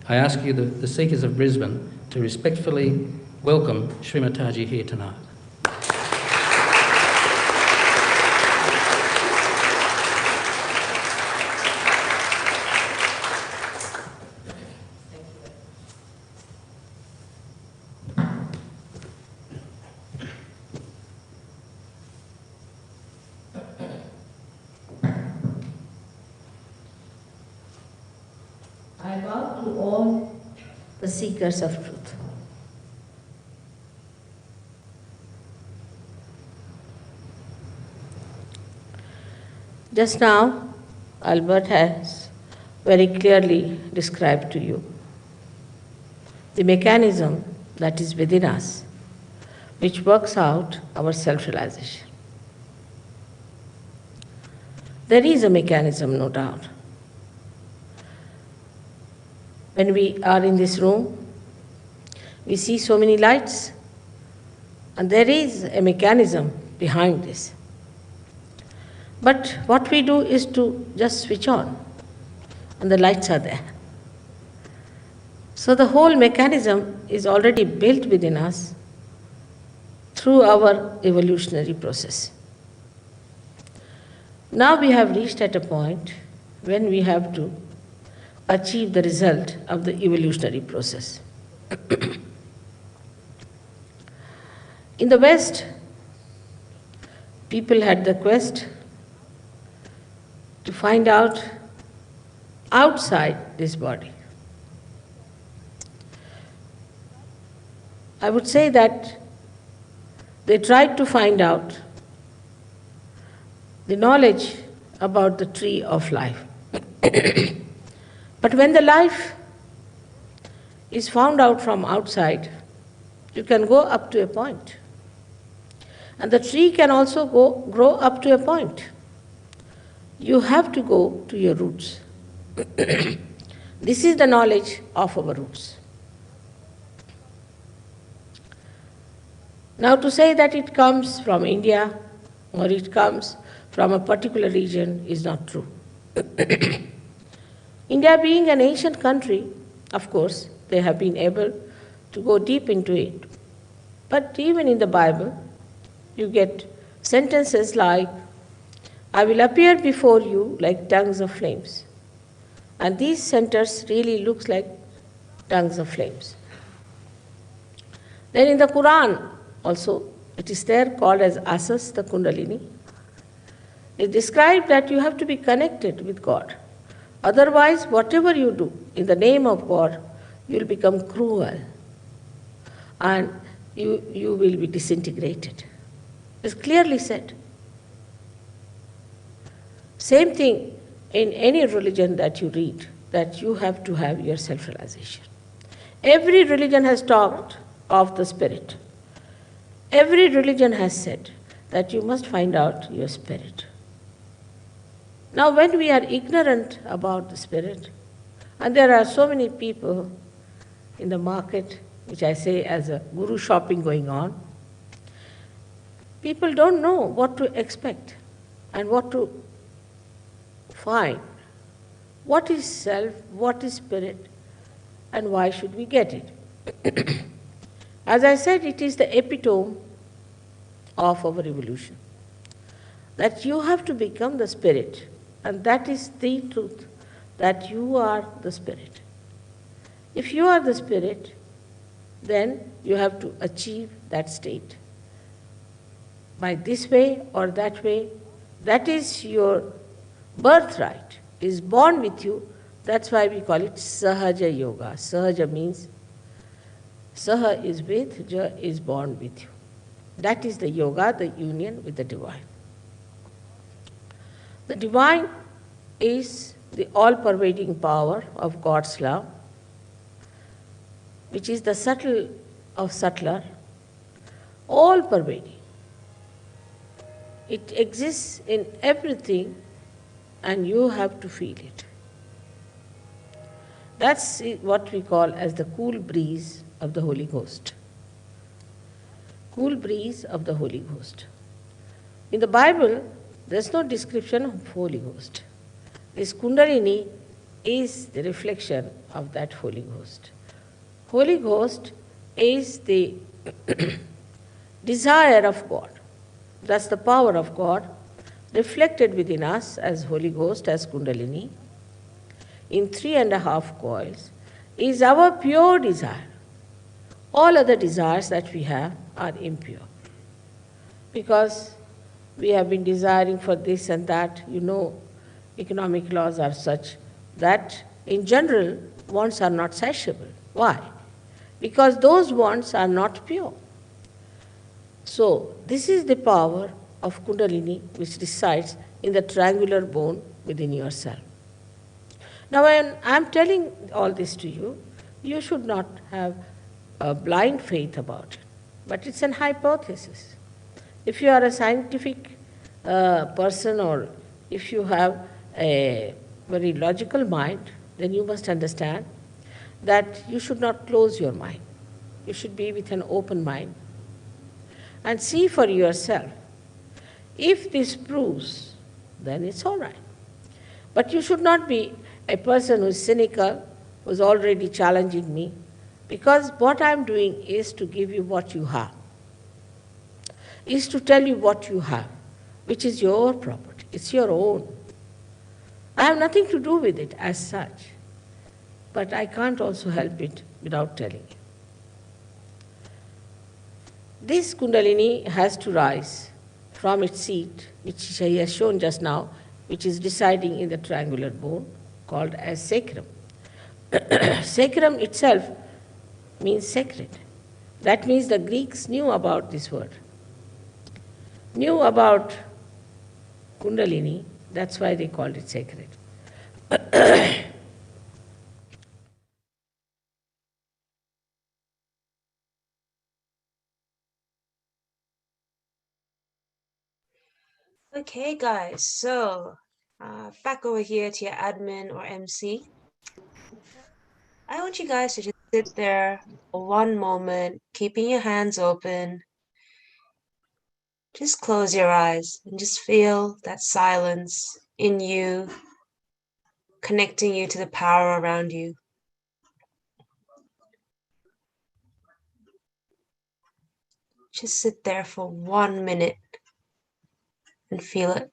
I ask you, the seekers of Brisbane, to respectfully welcome Shri Mataji here tonight. I bow to all the seekers of truth. Just now, Albert has very clearly described to you the mechanism that is within us, which works out our self-realization. There is a mechanism, no doubt. When we are in this room, we see so many lights, and there is a mechanism behind this. But what we do is to just switch on, and the lights are there. So the whole mechanism is already built within us through our evolutionary process. Now we have reached at a point when we have to achieve the result of the evolutionary process. In the West, people had the quest to find out outside this body. I would say that they tried to find out the knowledge about the tree of life. But when the life is found out from outside, You can go up to a point. And the tree can also grow up to a point. You have to go to your roots. This is the knowledge of our roots. Now, to say that it comes from India or it comes from a particular region is not true. India being an ancient country, of course, they have been able to go deep into it. But even in the Bible, you get sentences like, I will appear before you like tongues of flames. And these centers really looks like tongues of flames. Then in the Quran also, it is there called as Asas, the Kundalini. It describes that you have to be connected with God. Otherwise, whatever you do in the name of God, you will become cruel and you will be disintegrated. It's clearly said. Same thing in any religion that you read, that you have to have your self-realization. Every religion has talked of the spirit. Every religion has said that you must find out your spirit. Now, when we are ignorant about the spirit, and there are so many people in the market, which I say as a guru shopping going on, people don't know what to expect and what to find. What is self, what is spirit, and why should we get it? As I said, it is the epitome of our evolution. That you have to become the spirit, and that is the truth, that you are the spirit. If you are the spirit, then you have to achieve that state. By this way or that way, that is your birthright, is born with you. That's why we call it Sahaja Yoga. Sahaja means Saha is with, Ja is born with you. That is the yoga, the union with the divine. The divine is the all-pervading power of God's love, which is the subtle of subtler, all-pervading. It exists in everything, and you have to feel it. That's what we call as the cool breeze of the Holy Ghost. Cool breeze of the Holy Ghost. In the Bible, there's no description of Holy Ghost. This Kundalini is the reflection of that Holy Ghost. Holy Ghost is the desire of God. That's the power of God reflected within us as Holy Ghost, as Kundalini, in 3.5 coils, is our pure desire. All other desires that we have are impure. Because we have been desiring for this and that, economic laws are such that in general wants are not satiable. Why? Because those wants are not pure. So this is the power of Kundalini which resides in the triangular bone within yourself. Now when I am telling all this to you, you should not have a blind faith about it, but it's an hypothesis. If you are a scientific person, or if you have a very logical mind, then you must understand that you should not close your mind. You should be with an open mind and see for yourself. If this proves, then it's all right. But you should not be a person who is cynical, who is already challenging me, because what I'm doing is to give you what you have, is to tell you what you have, which is your property. It's your own. I have nothing to do with it as such, but I can't also help it without telling you. This Kundalini has to rise from its seat, which he has shown just now, which is residing in the triangular bone, called as sacrum. Sacrum itself means sacred. That means the Greeks knew about this word, knew about Kundalini, that's why they called it sacred. Okay, guys, so back over here to your admin or MC. I want you guys to just sit there for one moment, keeping your hands open. Just close your eyes and just feel that silence in you, connecting you to the power around you. Just sit there for 1 minute and feel it.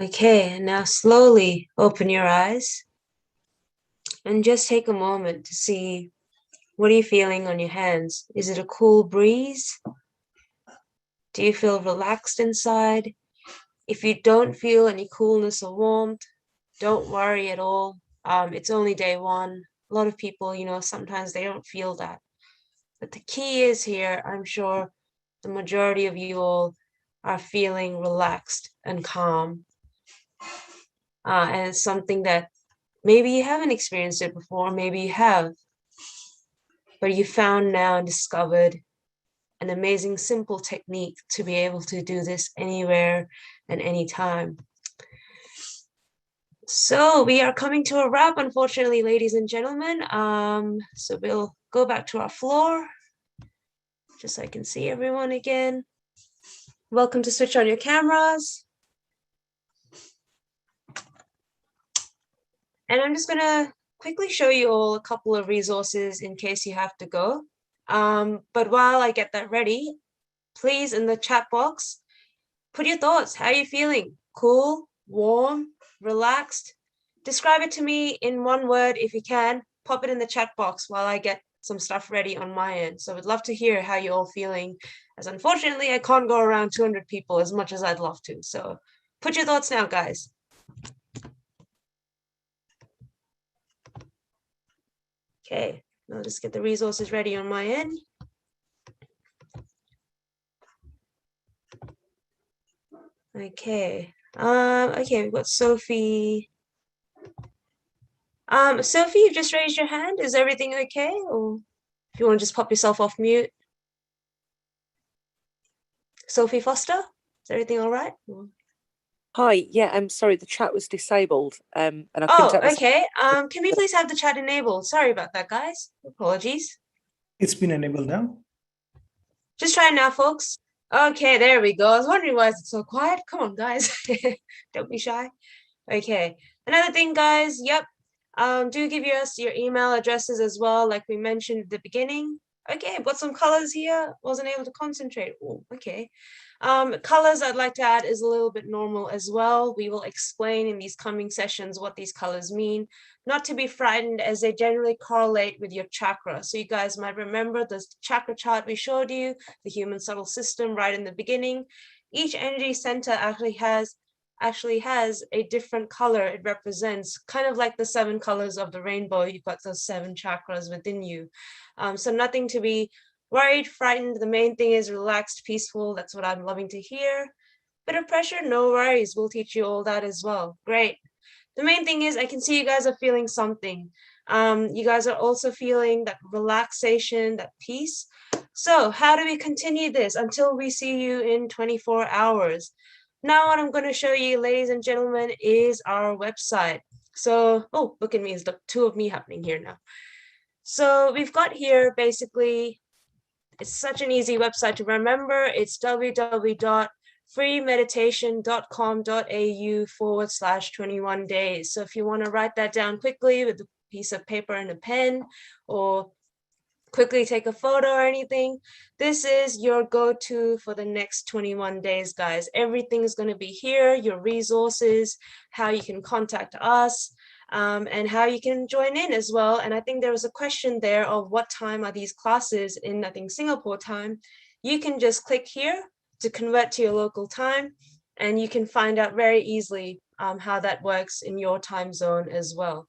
Okay, and now slowly open your eyes and just take a moment to see, what are you feeling on your hands? Is it a cool breeze? Do you feel relaxed inside? If you don't feel any coolness or warmth, don't worry at all. It's only day one. A lot of people, sometimes they don't feel that. But the key is here, I'm sure the majority of you all are feeling relaxed and calm. And it's something that maybe you haven't experienced it before, maybe you have, but you found now and discovered an amazing, simple technique to be able to do this anywhere and anytime. So we are coming to a wrap, unfortunately, ladies and gentlemen. So we'll go back to our floor, just so I can see everyone again. Welcome to switch on your cameras. And I'm just gonna quickly show you all a couple of resources in case you have to go. But while I get that ready, please, in the chat box, put your thoughts. How are you feeling? Cool, warm, relaxed? Describe it to me in one word if you can. Pop it in the chat box while I get some stuff ready on my end. So I'd love to hear how you're all feeling, as unfortunately I can't go around 200 people as much as I'd love to. So put your thoughts now, guys. Okay, I'll just get the resources ready on my end. Okay, okay, we've got Sophie. Sophie, you've just raised your hand. Is everything okay? Or if you want to just pop yourself off mute. Sophie Foster, is everything all right? Hi, yeah, I'm sorry, the chat was disabled. And I couldn't Oh, okay. Can we please have the chat enabled? Sorry about that, guys. Apologies. It's been enabled now. Just try now, folks. Okay, there we go. I was wondering why is it so quiet. Come on, guys. Don't be shy. Okay. Another thing, guys. Yep. Do give us your email addresses as well, like we mentioned at the beginning. Okay, I've got some colors here. Wasn't able to concentrate. Oh, okay. Colors I'd like to add is a little bit normal as well. We will explain in these coming sessions what these colors mean. Not to be frightened, as they generally correlate with your chakra. So you guys might remember the chakra chart we showed you, the human subtle system right in the beginning. Each energy center actually has actually has a different color it represents, kind of like the 7 colors of the rainbow. You've got those 7 chakras within you. So nothing to be worried, frightened. The main thing is relaxed, peaceful. That's what I'm loving to hear. Bit of pressure, no worries. We'll teach you all that as well. Great. The main thing is I can see you guys are feeling something. You guys are also feeling that relaxation, that peace. So how do we continue this until we see you in 24 hours? Now what I'm going to show you, ladies and gentlemen, is our website. So, oh, look at me, it's the 2 of me happening here now. So we've got here basically, it's such an easy website to remember. It's www.freemeditation.com.au/21 days. So if you want to write that down quickly with a piece of paper and a pen, or quickly take a photo or anything, this is your go-to for the next 21 days, guys. Everything is going to be here, your resources, how you can contact us, and how you can join in as well. And I think there was a question there of what time are these classes in, I think, Singapore time. You can just click here to convert to your local time, and you can find out very easily how that works in your time zone as well.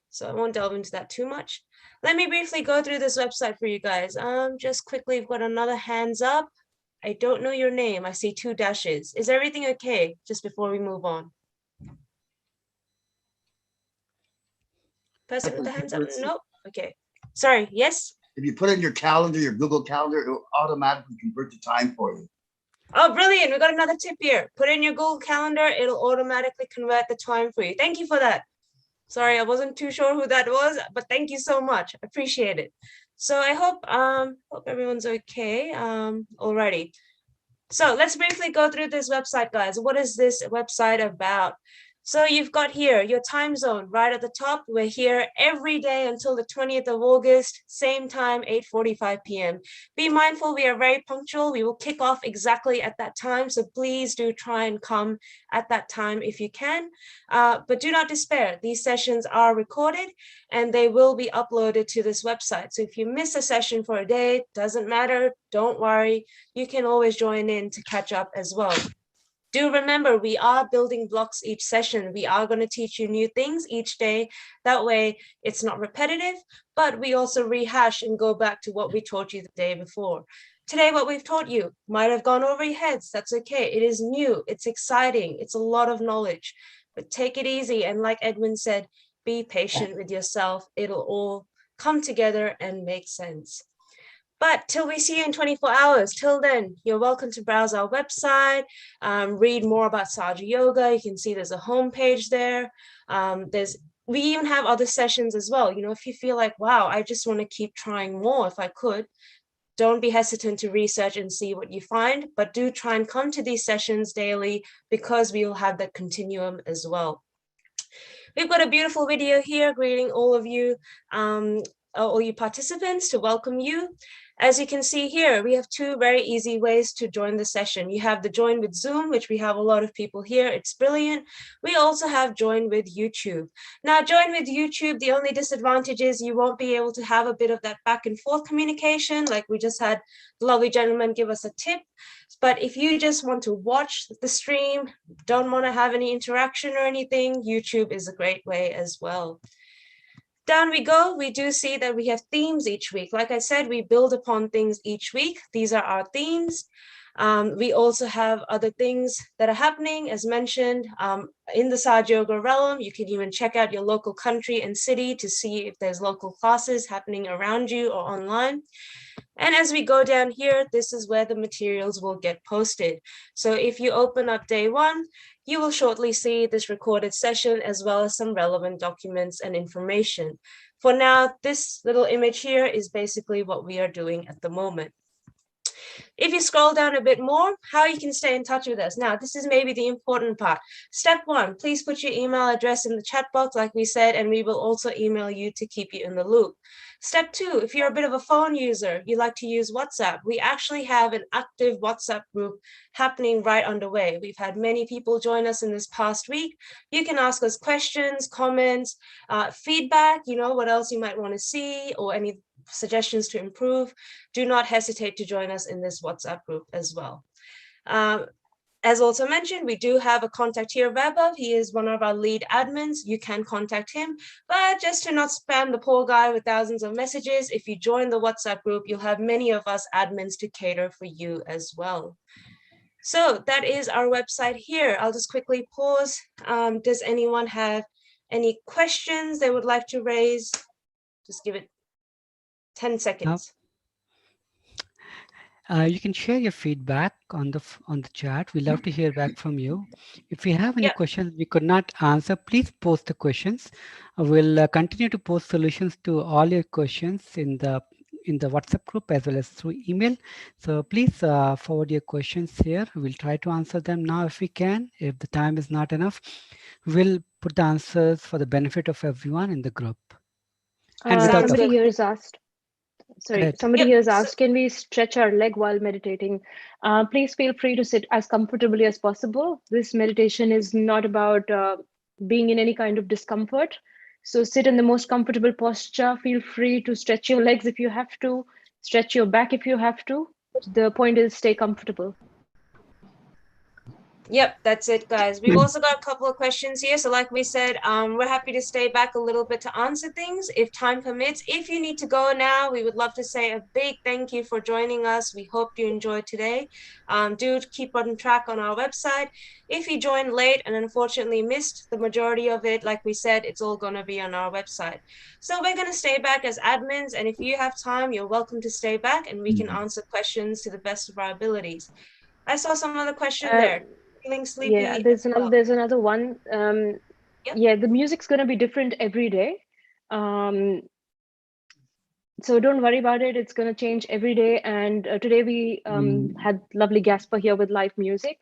So I won't delve into that too much. Let me briefly go through this website for you guys. Just quickly, we've got another hands up. I don't know your name. I see 2 dashes. Is everything okay just before we move on? Person with the hands up? Nope. Okay. Sorry. Yes? If you put it in your calendar, your Google Calendar, it will automatically convert the time for you. Oh, brilliant. We got another tip here. Put in your Google Calendar. It'll automatically convert the time for you. Thank you for that. Sorry, I wasn't too sure who that was, but thank you so much. I appreciate it. So I hope everyone's okay already. So let's briefly go through this website, guys. What is this website about? So you've got here your time zone right at the top. We're here every day until the 20th of August, same time, 8:45 p.m. Be mindful, we are very punctual. We will kick off exactly at that time. So please do try and come at that time if you can. But do not despair. These sessions are recorded and they will be uploaded to this website. So if you miss a session for a day, doesn't matter. Don't worry. You can always join in to catch up as well. Do remember, we are building blocks each session. We are going to teach you new things each day. That way it's not repetitive, but we also rehash and go back to what we taught you the day before. Today, what we've taught you might have gone over your heads. That's okay. It is new. It's exciting. It's a lot of knowledge, but take it easy. And like Edwin said, be patient with yourself. It'll all come together and make sense. But till we see you in 24 hours, till then, you're welcome to browse our website, read more about Sahaja Yoga. You can see there's a homepage there. We even have other sessions as well. You know, if you feel like, wow, I just want to keep trying more if I could, don't be hesitant to research and see what you find, but do try and come to these sessions daily because we will have that continuum as well. We've got a beautiful video here greeting all of you, all you participants, to welcome you. As you can see here, we have 2 very easy ways to join the session. You have the join with Zoom, which we have a lot of people here. It's brilliant. We also have join with YouTube. Now, join with YouTube, the only disadvantage is you won't be able to have a bit of that back and forth communication, like we just had the lovely gentleman give us a tip. But if you just want to watch the stream, don't want to have any interaction or anything, YouTube is a great way as well. Down we go. We do see that we have themes each week. Like I said, we build upon things each week. These are our themes. We also have other things that are happening, as mentioned, in the Sahaja Yoga realm. You can even check out your local country and city to see if there's local classes happening around you or online. And as we go down here, this is where the materials will get posted. So if you open up day 1, you will shortly see this recorded session as well as some relevant documents and information. For now, this little image here is basically what we are doing at the moment. If you scroll down a bit more, how you can stay in touch with us. Now, this is maybe the important part. Step 1, please put your email address in the chat box, like we said, and we will also email you to keep you in the loop. Step 2, if you're a bit of a phone user, you like to use WhatsApp, we actually have an active WhatsApp group happening right underway. We've had many people join us in this past week. You can ask us questions, comments, feedback, you know, what else you might want to see or any suggestions to improve. Do not hesitate to join us in this WhatsApp group as well. As also mentioned, we do have a contact here above. He is one of our lead admins. You can contact him, but just to not spam the poor guy with thousands of messages, if you join the WhatsApp group, you'll have many of us admins to cater for you as well. So that is our website here. I'll just quickly pause. Does anyone have any questions they would like to raise? Just give it 10 seconds. You can share your feedback on the chat. We love to hear back from you. If you have any questions we could not answer, please post the questions. We'll continue to post solutions to all your questions in the WhatsApp group as well as through email. So please forward your questions here. We'll try to answer them now if we can. If the time is not enough, we'll put the answers for the benefit of everyone in the group. And somebody here has asked. Sorry, somebody here has asked, So, can we stretch our leg while meditating? Please feel free to sit as comfortably as possible. This meditation is not about being in any kind of discomfort. So sit in the most comfortable posture. Feel free to stretch your legs if you have to, stretch your back if you have to. The point is stay comfortable. Yep, that's it, guys. We've also got a couple of questions here. So like we said, we're happy to stay back a little bit to answer things if time permits. If you need to go now, we would love to say a big thank you for joining us. We hope you enjoyed today. Do keep on track on our website. If you joined late and unfortunately missed the majority of it, like we said, it's all going to be on our website. So we're going to stay back as admins. And if you have time, you're welcome to stay back and we can answer questions to the best of our abilities. I saw some other question there. Feeling sleepy. Yeah, there's another one. Yeah, the music's going to be different every day. So don't worry about it. It's going to change every day. And today we had lovely Gaspar here with live music,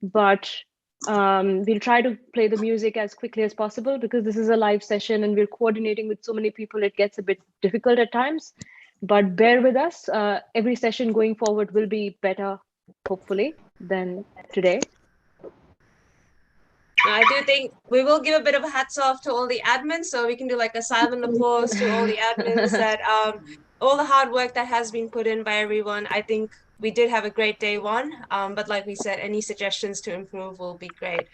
but we'll try to play the music as quickly as possible because this is a live session and we're coordinating with so many people. It gets a bit difficult at times, but bear with us. Every session going forward will be better, hopefully, than today. I do think we will give a bit of a hats off to all the admins, so we can do like a silent applause to all the admins that all the hard work that has been put in by everyone. I think we did have a great day one, but like we said, any suggestions to improve will be great.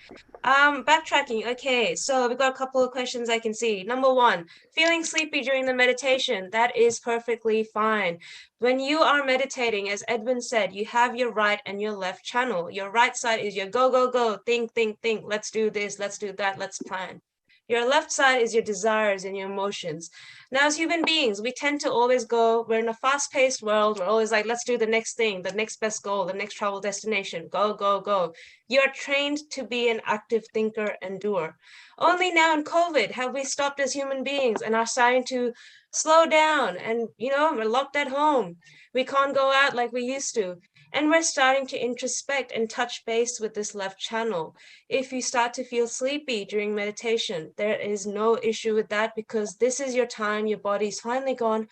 Backtracking. Okay, so we've got a couple of questions I can see. Number one, feeling sleepy during the meditation. That is perfectly fine. When you are meditating, as Edwin said, you have your right and your left channel. Your right side is your go, go, go, think, think, think. Let's do this, let's do that, let's plan. Your left side is your desires and your emotions. Now, as human beings, we tend to always go, we're in a fast-paced world. We're always like, let's do the next thing, the next best goal, the next travel destination, go, go, go. You're trained to be an active thinker and doer. Only now in COVID have we stopped as human beings and are starting to slow down and, we're locked at home. We can't go out like we used to. And we're starting to introspect and touch base with this left channel. If you start to feel sleepy during meditation, there is no issue with that because this is your time. Your body's finally gone,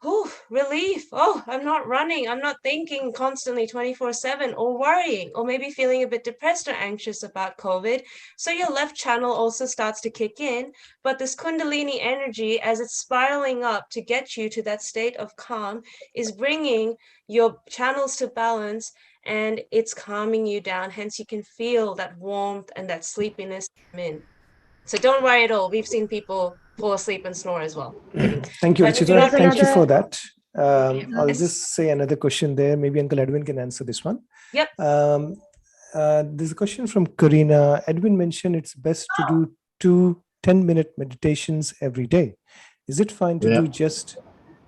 oh, relief. Oh, I'm not running. I'm not thinking constantly 24/7 or worrying or maybe feeling a bit depressed or anxious about COVID. So your left channel also starts to kick in, but this Kundalini energy, as it's spiraling up to get you to that state of calm, is bringing your channels to balance and it's calming you down. Hence, you can feel that warmth and that sleepiness come in. So don't worry at all. We've seen people fall asleep and snore as well. Thank you, Ruchita. Thank you for that. I'll Yes. just say another question there. Maybe Uncle Edwin can answer this one. Yep. There's a question from Karina. Edwin mentioned it's best to do 2 10-minute meditations every day. Is it fine to do just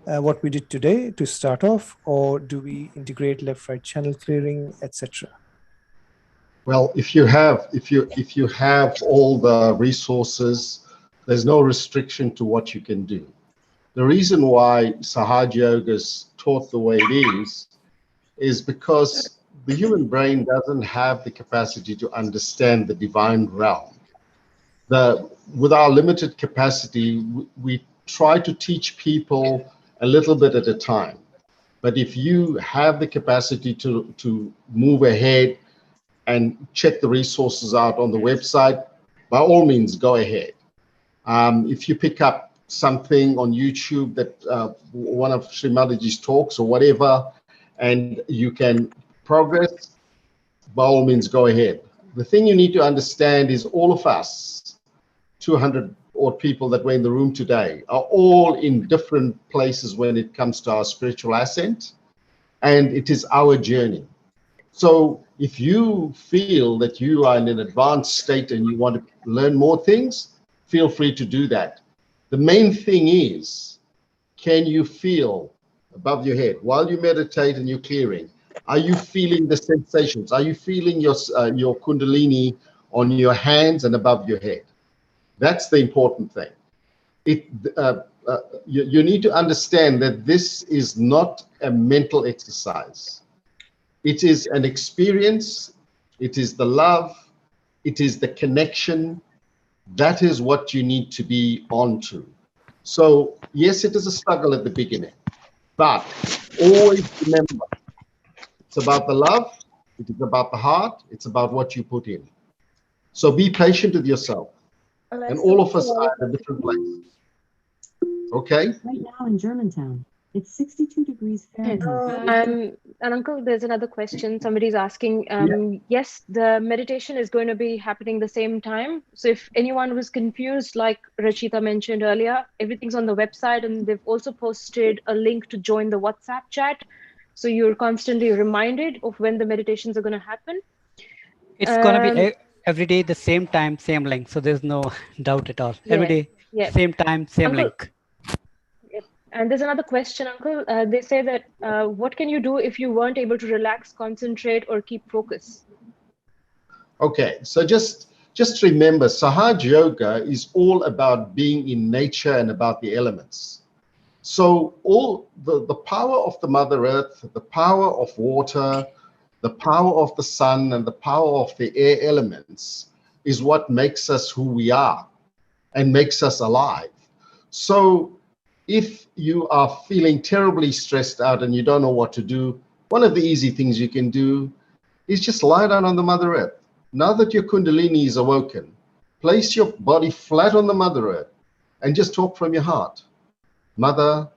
what we did today to start off, or do we integrate left-right channel clearing, etc.? Well, if you have all the resources, there's no restriction to what you can do. The reason why Sahaja Yoga is taught the way it is because the human brain doesn't have the capacity to understand the divine realm. With our limited capacity, we try to teach people a little bit at a time. But if you have the capacity to move ahead and check the resources out on the website, by all means, go ahead. If you pick up something on YouTube that one of Shri Mataji's talks or whatever, and you can progress, by all means, go ahead. The thing you need to understand is all of us, 200 odd people that were in the room today, are all in different places when it comes to our spiritual ascent, and it is our journey. So if you feel that you are in an advanced state and you want to learn more things, feel free to do that. The main thing is, can you feel above your head while you meditate and you're clearing? Are you feeling the sensations? Are you feeling your kundalini on your hands and above your head? That's the important thing. You need to understand that this is not a mental exercise. It is an experience. It is the love. It is the connection. That is what you need to be onto. So yes, it is a struggle at the beginning, but always remember, it's about the love. It is about the heart. It's about what you put in. So be patient with yourself. And all of us are at a different place. Okay? Right now in Germantown, it's 62 degrees Fahrenheit. And Uncle, there's another question. Somebody's asking, yes, the meditation is going to be happening the same time. So if anyone was confused, like Rachita mentioned earlier, everything's on the website, and they've also posted a link to join the WhatsApp chat. So you're constantly reminded of when the meditations are going to happen. It's going to be every day, the same time, same link. So there's no doubt at all. Every day, same time, same link. And there's another question, Uncle. They say that what can you do if you weren't able to relax, concentrate, or keep focus? Okay, so just remember, Sahaja Yoga is all about being in nature and about the elements. So all the power of the Mother Earth, the power of water, the power of the sun, and the power of the air elements is what makes us who we are and makes us alive. So if you are feeling terribly stressed out and you don't know what to do, one of the easy things you can do is just lie down on the Mother Earth. Now that your Kundalini is awoken, place your body flat on the Mother Earth and just talk from your heart. Mother,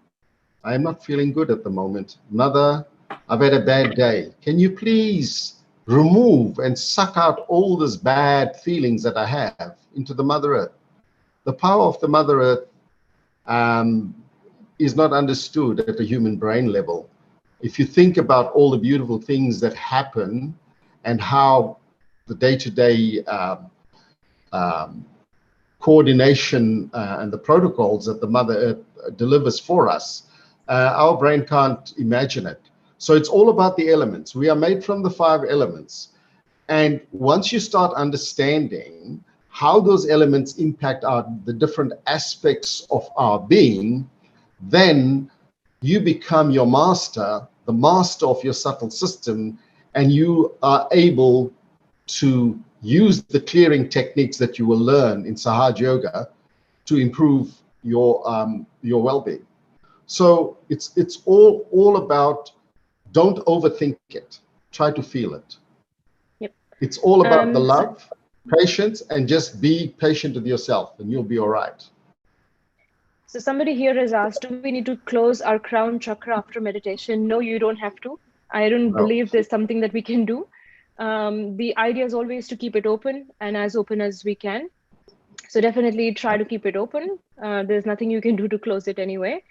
I am not feeling good at the moment. Mother, I've had a bad day. Can you please remove and suck out all these bad feelings that I have into the Mother Earth? The power of the Mother Earth is not understood at the human brain level. If you think about all the beautiful things that happen and how the day-to-day coordination and the protocols that the Mother Earth delivers for us, our brain can't imagine it. So it's all about the elements. We are made from the 5 elements. And once you start understanding how those elements impact the different aspects of our being, then you become your master, the master of your subtle system, and you are able to use the clearing techniques that you will learn in Sahaja Yoga to improve your well-being. So it's all about, don't overthink it. Try to feel it. Yep. It's all about the love, patience, and just be patient with yourself, and you'll be all right. So somebody here has asked, do we need to close our crown chakra after meditation? No, you don't have to. I don't believe there's something that we can do. The idea is always to keep it open and as open as we can. So definitely try to keep it open. There's nothing you can do to close it anyway.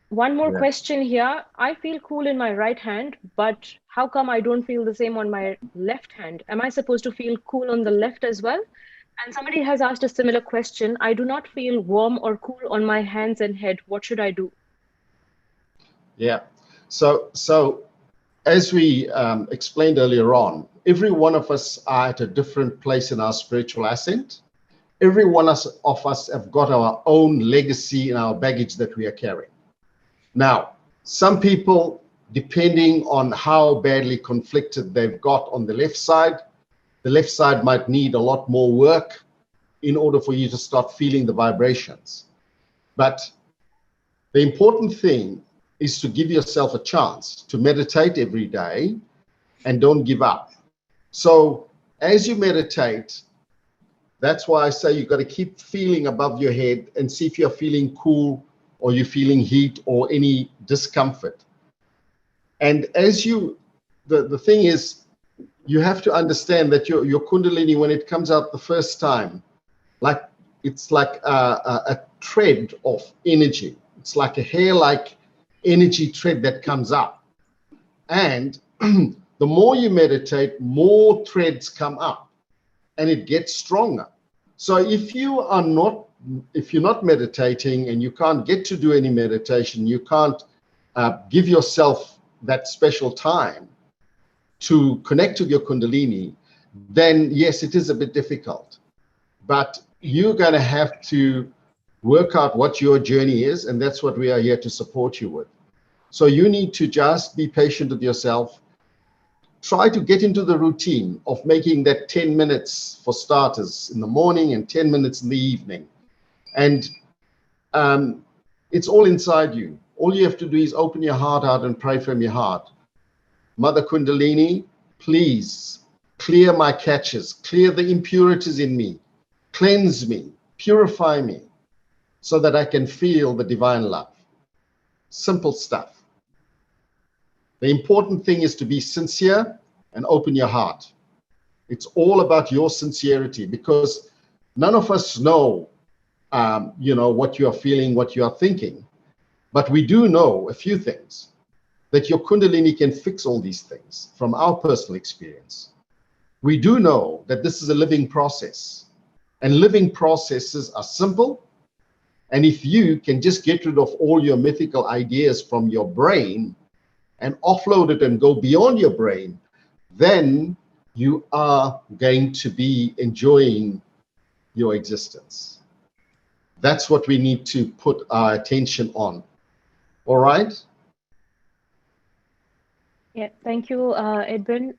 One more question here. I feel cool in my right hand, but how come I don't feel the same on my left hand? Am I supposed to feel cool on the left as well? And somebody has asked a similar question. I do not feel warm or cool on my hands and head. What should I do? Yeah. So as we explained earlier on, every one of us are at a different place in our spiritual ascent. Every one of us have got our own legacy and our baggage that we are carrying. Now, some people, depending on how badly conflicted they've got on the left side might need a lot more work in order for you to start feeling the vibrations. But the important thing is to give yourself a chance to meditate every day and don't give up. So as you meditate, that's why I say you've got to keep feeling above your head and see if you're feeling cool or you're feeling heat or any discomfort. And as the thing is, you have to understand that your Kundalini, when it comes out the first time, it's like a thread of energy. It's like a hair-like energy thread that comes up. And the more you meditate, more threads come up and it gets stronger. So if you're not meditating and you can't get to do any meditation, you can't give yourself that special time to connect with your Kundalini, then yes, it is a bit difficult. But you're going to have to work out what your journey is, and that's what we are here to support you with. So you need to just be patient with yourself. Try to get into the routine of making that 10 minutes for starters in the morning and 10 minutes in the evening. And it's all inside you. All you have to do is open your heart out and pray from your heart. Mother Kundalini, please clear my catches, clear the impurities in me, cleanse me, purify me, so that I can feel the divine love. Simple stuff. The important thing is to be sincere and open your heart. It's all about your sincerity, because none of us know, what you are feeling, what you are thinking. But we do know a few things, that your Kundalini can fix all these things from our personal experience. We do know that this is a living process, and living processes are simple. And if you can just get rid of all your mythical ideas from your brain and offload it and go beyond your brain, then you are going to be enjoying your existence. That's what we need to put our attention on. All right? Yeah, thank you, Edwin.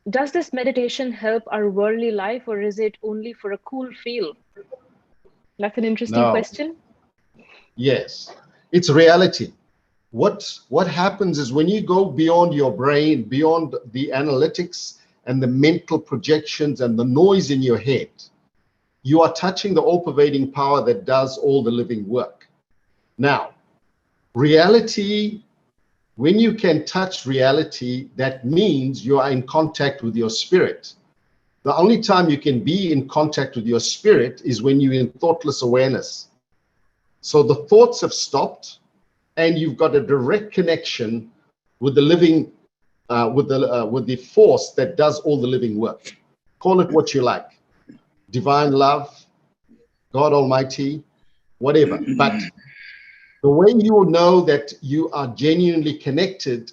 Does this meditation help our worldly life, or is it only for a cool feel? That's an interesting question. Yes, it's reality. What happens is when you go beyond your brain, beyond the analytics and the mental projections and the noise in your head, you are touching the all-pervading power that does all the living work. Now, reality, when you can touch reality, that means you are in contact with your spirit. The only time you can be in contact with your spirit is when you're in thoughtless awareness. So the thoughts have stopped, and you've got a direct connection with the living, with the force that does all the living work. Call it what you like. Divine love, God Almighty, whatever. But the way you will know that you are genuinely connected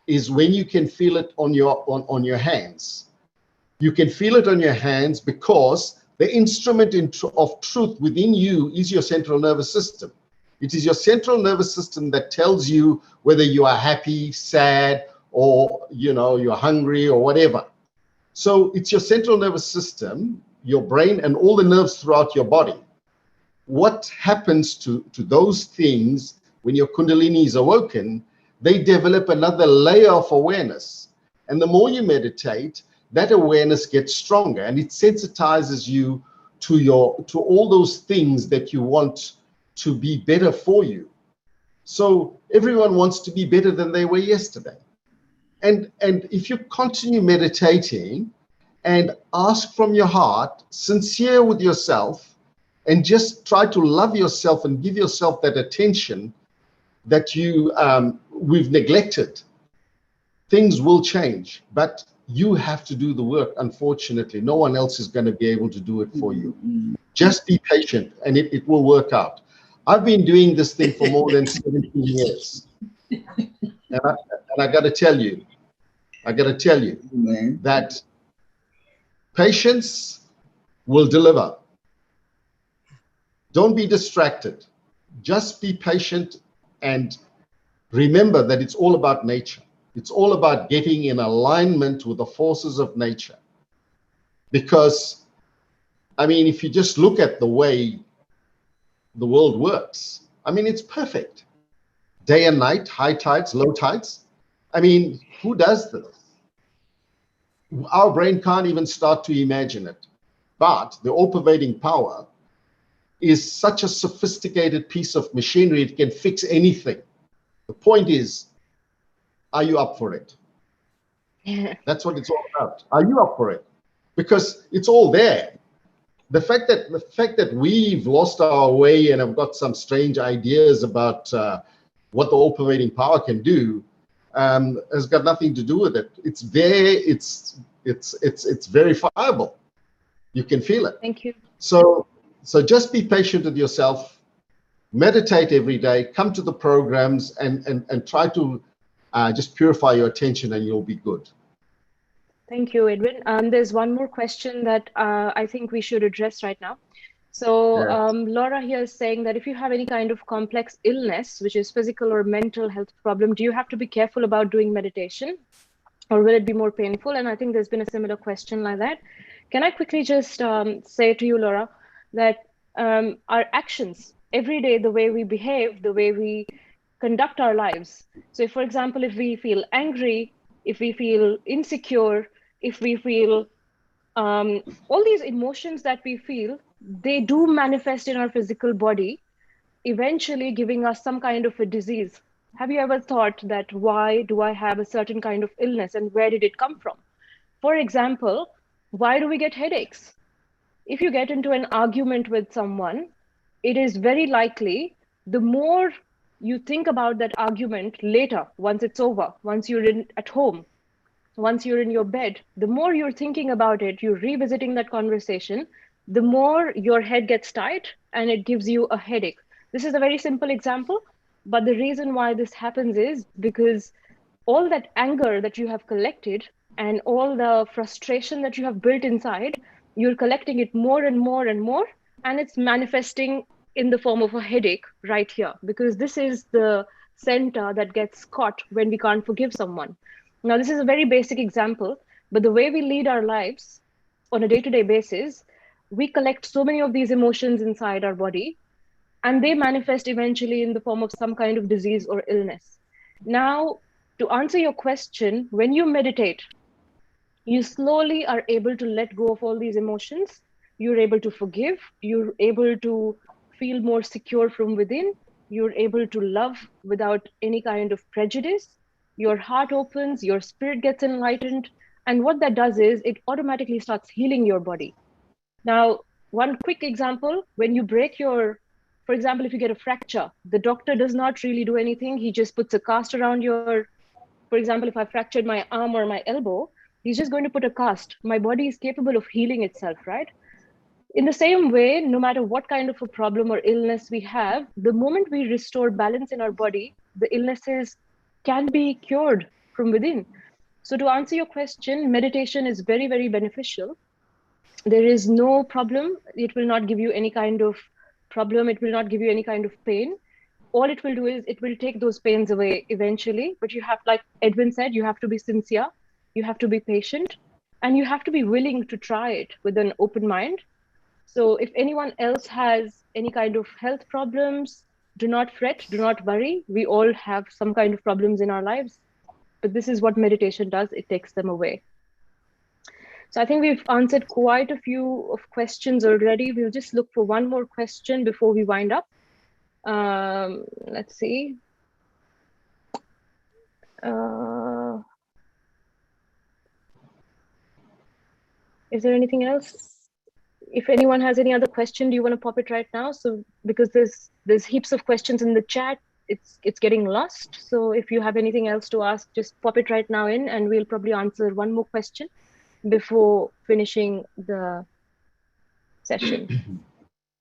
is when you can feel it on your hands. You can feel it on your hands because the instrument of truth within you is your central nervous system. It is your central nervous system that tells you whether you are happy, sad, or you're hungry or whatever. So it's your central nervous system, your brain, and all the nerves throughout your body. What happens to those things when your Kundalini is awoken? They develop another layer of awareness. And the more you meditate, that awareness gets stronger, and it sensitizes you to all those things that you want to be better for you. So everyone wants to be better than they were yesterday. And if you continue meditating and ask from your heart, sincere with yourself, and just try to love yourself and give yourself that attention that we've neglected, things will change. But you have to do the work. Unfortunately, no one else is going to be able to do it for you. Just be patient, and it will work out. I've been doing this thing for more than 17 years. And I got to tell you, that patience will deliver. Don't be distracted. Just be patient and remember that it's all about nature. It's all about getting in alignment with the forces of nature. Because, if you just look at the way the world works, it's perfect. Day and night, high tides, low tides. Who does this? Our brain can't even start to imagine it. But the all-pervading power is such a sophisticated piece of machinery, it can fix anything. The point is, are you up for it? That's what it's all about. Are you up for it? Because it's all there. The fact that we've lost our way and have got some strange ideas about what the operating power can do has got nothing to do with it. It's there. It's verifiable. You can feel it. Thank you. So just be patient with yourself. Meditate every day. Come to the programs and try to just purify your attention, and you'll be good. Thank you, Edwin. There's one more question that I think we should address right now. So Laura here is saying that if you have any kind of complex illness, which is physical or mental health problem, do you have to be careful about doing meditation, or will it be more painful? And I think there's been a similar question like that. Can I quickly just say to you, Laura, that our actions every day, the way we behave, the way we conduct our lives. So if, for example, if we feel angry, if we feel insecure, if we feel all these emotions that we feel, they do manifest in our physical body, eventually giving us some kind of a disease. Have you ever thought that why do I have a certain kind of illness and where did it come from? For example, why do we get headaches? If you get into an argument with someone, it is very likely the more you think about that argument later, once it's over, once you're at home, once you're in your bed, the more you're thinking about it, you're revisiting that conversation, the more your head gets tight and it gives you a headache. This is a very simple example, but the reason why this happens is because all that anger that you have collected and all the frustration that you have built inside, you're collecting it more and more and more, and it's manifesting in the form of a headache right here, because this is the center that gets caught when we can't forgive someone. Now, this is a very basic example, but the way we lead our lives on a day-to-day basis, we collect so many of these emotions inside our body, and they manifest eventually in the form of some kind of disease or illness. Now, to answer your question, when you meditate, you slowly are able to let go of all these emotions. You're able to forgive. You're able to feel more secure from within. You're able to love without any kind of prejudice. Your heart opens, your spirit gets enlightened. And what that does is it automatically starts healing your body. Now, one quick example, when you break your, for example, if you get a fracture, the doctor does not really do anything. He just puts a cast around your, for example, if I fractured my arm or my elbow, he's just going to put a cast. My body is capable of healing itself, right? In the same way, no matter what kind of a problem or illness we have, the moment we restore balance in our body, the illnesses can be cured from within. So to answer your question, meditation is very, very beneficial. There is no problem. It will not give you any kind of problem. It will not give you any kind of pain. All it will do is it will take those pains away eventually. But you have, like Edwin said, you have to be sincere, you have to be patient, and you have to be willing to try it with an open mind. So if anyone else has any kind of health problems, do not fret, do not worry. We all have some kind of problems in our lives, but this is what meditation does. It takes them away. So I think we've answered quite a few of questions already. We'll just look for one more question before we wind up. Let's see. Is there anything else? If anyone has any other question, do you want to pop it right now? So because there's heaps of questions in the chat, it's getting lost. So if you have anything else to ask, just pop it right now in, and we'll probably answer one more question before finishing the session.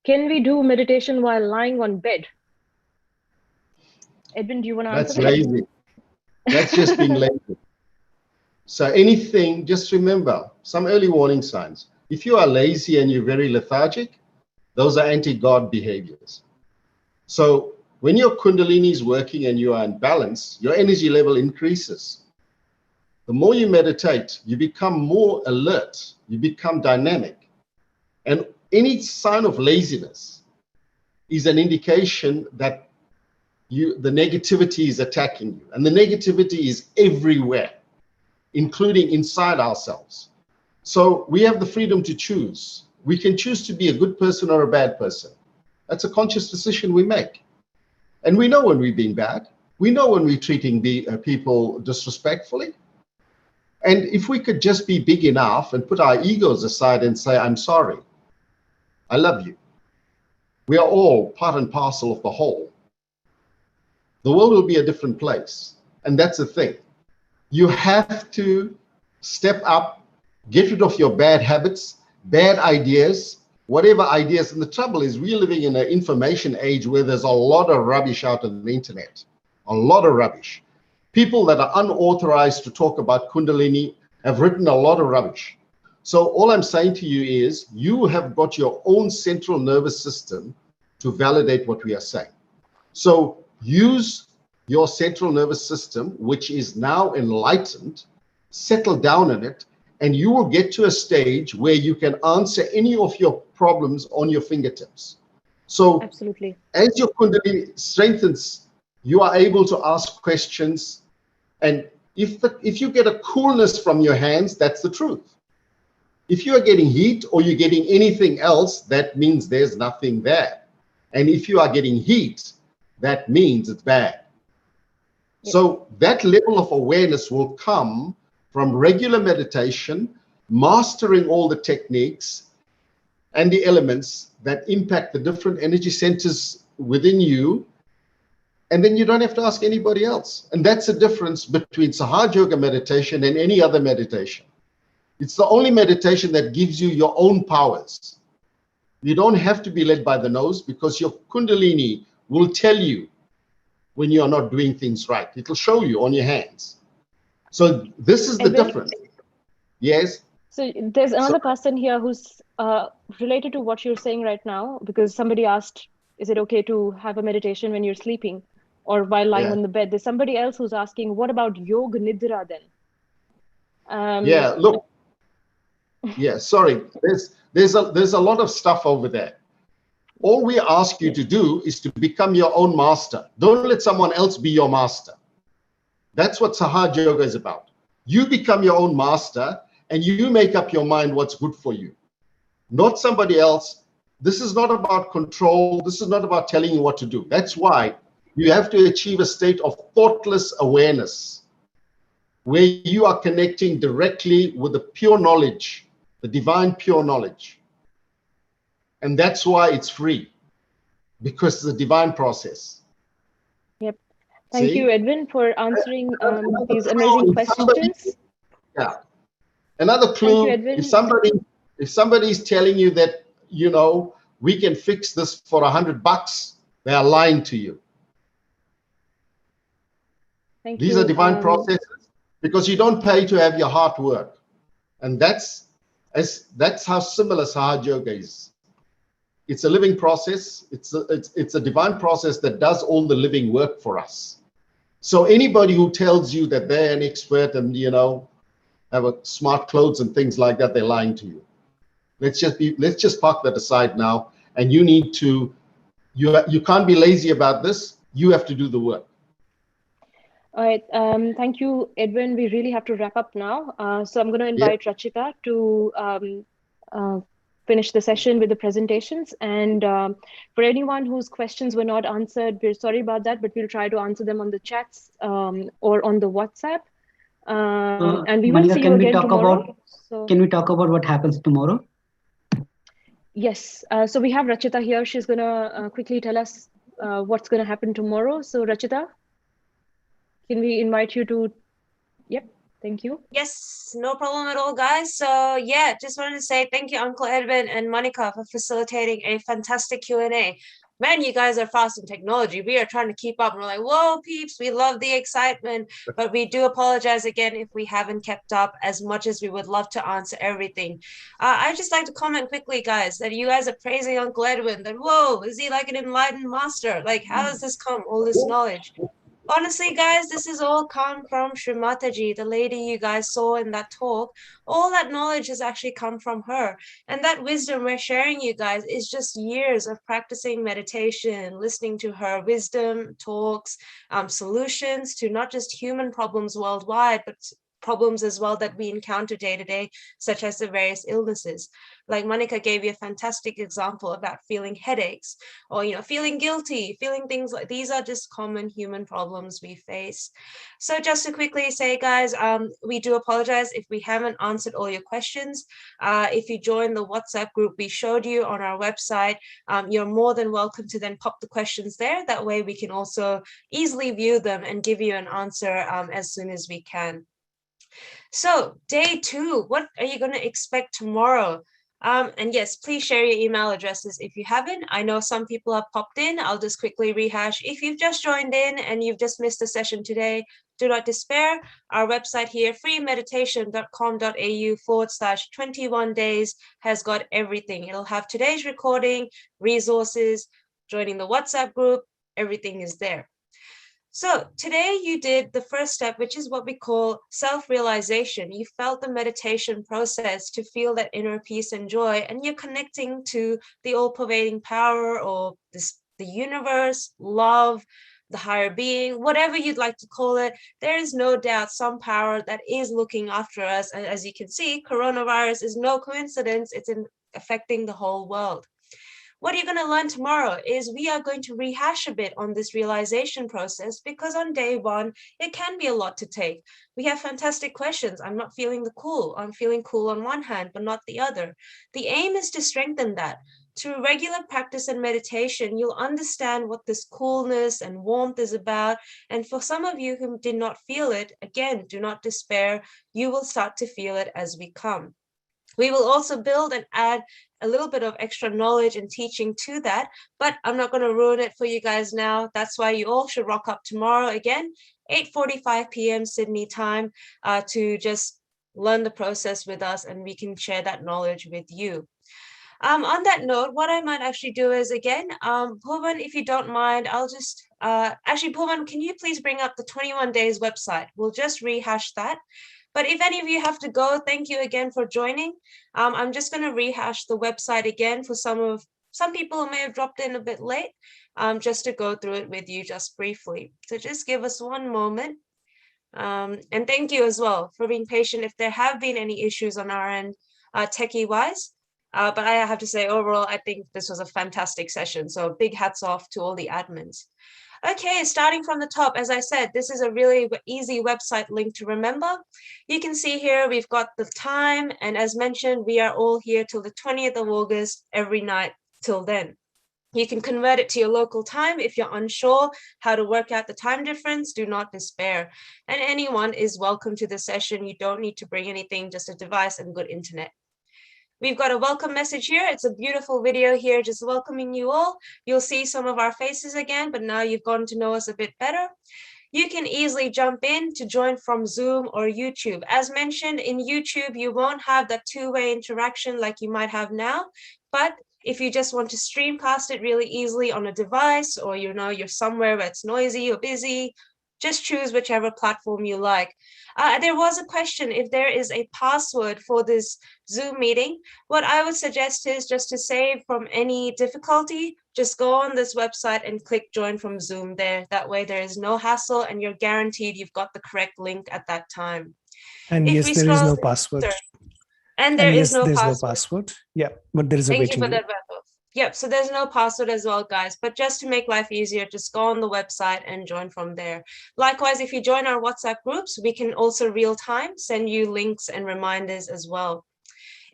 Can we do meditation while lying on bed? Edwin, do you want to answer that? That's lazy. That's just being lazy. So anything, just remember some early warning signs. If you are lazy and you're very lethargic, those are anti-God behaviors. So when your Kundalini is working and you are in balance, your energy level increases. The more you meditate, you become more alert, you become dynamic. And any sign of laziness is an indication that the negativity is attacking you. And the negativity is everywhere, including inside ourselves. So we have the freedom to choose. We can choose to be a good person or a bad person. That's a conscious decision we make. And we know when we're being bad. We know when we're treating the people disrespectfully. And if we could just be big enough and put our egos aside and say, I'm sorry, I love you. We are all part and parcel of the whole. The world will be a different place. And that's the thing. You have to step up, get rid of your bad habits, bad ideas, whatever ideas. And the trouble is we're living in an information age where there's a lot of rubbish out on the internet, a lot of rubbish. People that are unauthorized to talk about Kundalini have written a lot of rubbish. So all I'm saying to you is you have got your own central nervous system to validate what we are saying. So use your central nervous system, which is now enlightened, settle down in it, and you will get to a stage where you can answer any of your problems on your fingertips. So absolutely, as your Kundalini strengthens, you are able to ask questions. And if you get a coolness from your hands, that's the truth. If you are getting heat or you're getting anything else, that means there's nothing there. And if you are getting heat, that means it's bad. Yep. So that level of awareness will come from regular meditation, mastering all the techniques and the elements that impact the different energy centers within you. And then you don't have to ask anybody else. And that's the difference between Sahaja Yoga meditation and any other meditation. It's the only meditation that gives you your own powers. You don't have to be led by the nose because your Kundalini will tell you when you are not doing things right. It'll show you on your hands. So this is the difference. Yes? So there's another person here who's related to what you're saying right now, because somebody asked, is it okay to have a meditation when you're sleeping or while lying on the bed? There's somebody else who's asking, what about yoga nidra then? Yeah, look. Yeah, sorry. There's a lot of stuff over there. All we ask you to do is to become your own master. Don't let someone else be your master. That's what Sahaja Yoga is about. You become your own master and you make up your mind what's good for you, not somebody else. This is not about control. This is not about telling you what to do. That's why you have to achieve a state of thoughtless awareness where you are connecting directly with the pure knowledge, the divine pure knowledge. And that's why it's free, because it's a divine process. Yep. Thank you, Edwin, for answering these amazing questions. Yeah. Another clue, thank you, if somebody is telling you that, you know, we can fix this for $100, they are lying to you. These are divine processes because you don't pay to have your heart work. And that's how similar Sahaja Yoga is. It's a living process. It's a divine process that does all the living work for us. So anybody who tells you that they're an expert and, you know, have a smart clothes and things like that, they're lying to you. Let's just park that aside now. And you need to, you can't be lazy about this. You have to do the work. All right. Thank you, Edwin. We really have to wrap up now. So I'm going to invite Rachita to finish the session with the presentations. And for anyone whose questions were not answered, we're sorry about that, but we'll try to answer them on the chats or on the WhatsApp. And we will see you again tomorrow. Can we talk about what happens tomorrow? Yes. So we have Rachita here. She's going to quickly tell us what's going to happen tomorrow. So Rachita, can we invite you to? Yep. Thank you. Yes, no problem at all, guys. So yeah, just wanted to say thank you, Uncle Edwin and Manica, for facilitating a fantastic Q&A. Man, you guys are fast in technology. We are trying to keep up. We're like, whoa, peeps, we love the excitement, but we do apologize again if we haven't kept up as much as we would love to answer everything. I'd just like to comment quickly, guys, that you guys are praising Uncle Edwin, that, whoa, is he like an enlightened master? Like, how does this come, all this knowledge? Honestly, guys, this has all come from Shri Mataji, the lady you guys saw in that talk. All that knowledge has actually come from her. And that wisdom we're sharing, you guys, is just years of practicing meditation, listening to her wisdom, talks, solutions to not just human problems worldwide, but problems as well that we encounter day to day, such as the various illnesses. Like Manica gave you a fantastic example about feeling headaches or, feeling guilty, feeling things like these are just common human problems we face. So just to quickly say, guys, we do apologize if we haven't answered all your questions. If you join the WhatsApp group we showed you on our website, you're more than welcome to then pop the questions there. That way we can also easily view them and give you an answer as soon as we can. So day 2, what are you going to expect tomorrow? And yes, please share your email addresses if you haven't. I know some people have popped in. I'll just quickly rehash. If you've just joined in and you've just missed a session today, do not despair. Our website here, freemeditation.com.au/21 days, has got everything. It'll have today's recording, resources, joining the WhatsApp group, everything is there. So today you did the first step, which is what we call self-realization. You felt the meditation process to feel that inner peace and joy, and you're connecting to the all-pervading power or the universe, love, the higher being, whatever you'd like to call it. There is no doubt some power that is looking after us. And as you can see, coronavirus is no coincidence. It's affecting the whole world. What you're going to learn tomorrow is we are going to rehash a bit on this realization process, because on day 1, it can be a lot to take. We have fantastic questions. I'm not feeling the cool. I'm feeling cool on one hand, but not the other. The aim is to strengthen that. Through regular practice and meditation, you'll understand what this coolness and warmth is about. And for some of you who did not feel it, again, do not despair. You will start to feel it as we come. We will also build and add a little bit of extra knowledge and teaching to that, but I'm not going to ruin it for you guys now. That's why you all should rock up tomorrow again, 8:45 p.m. Sydney time, to just learn the process with us, and we can share that knowledge with you. On that note, what I might actually do is, again, Purvan, if you don't mind, I'll just, actually, Purvan, can you please bring up the 21 days website? We'll just rehash that. But if any of you have to go, thank you again for joining. I'm just going to rehash the website again for some people who may have dropped in a bit late, just to go through it with you just briefly. So just give us one moment. And thank you as well for being patient if there have been any issues on our end, techie-wise. But I have to say, overall, I think this was a fantastic session. So big hats off to all the admins. Okay, starting from the top, as I said, this is a really easy website link to remember. You can see here we've got the time, and as mentioned, we are all here till the 20th of August every night till then. You can convert it to your local time. If you're unsure how to work out the time difference, do not despair. And anyone is welcome to the session. You don't need to bring anything, just a device and good internet. We've got a welcome message here. It's a beautiful video here, just welcoming you all. You'll see some of our faces again, but now you've gotten to know us a bit better. You can easily jump in to join from Zoom or YouTube. As mentioned, in YouTube, you won't have that two-way interaction like you might have now, but if you just want to streamcast it really easily on a device, or you're somewhere where it's noisy or busy, just choose whichever platform you like. There was a question if there is a password for this Zoom meeting. What I would suggest is, just to save from any difficulty, just go on this website and click join from Zoom there. That way there is no hassle and you're guaranteed you've got the correct link at that time. And yes, there is no password. And there is no password. No password. Yeah, but there is a waiting list. Yep, so there's no password as well, guys, but just to make life easier, just go on the website and join from there. Likewise, if you join our WhatsApp groups, we can also real time send you links and reminders as well.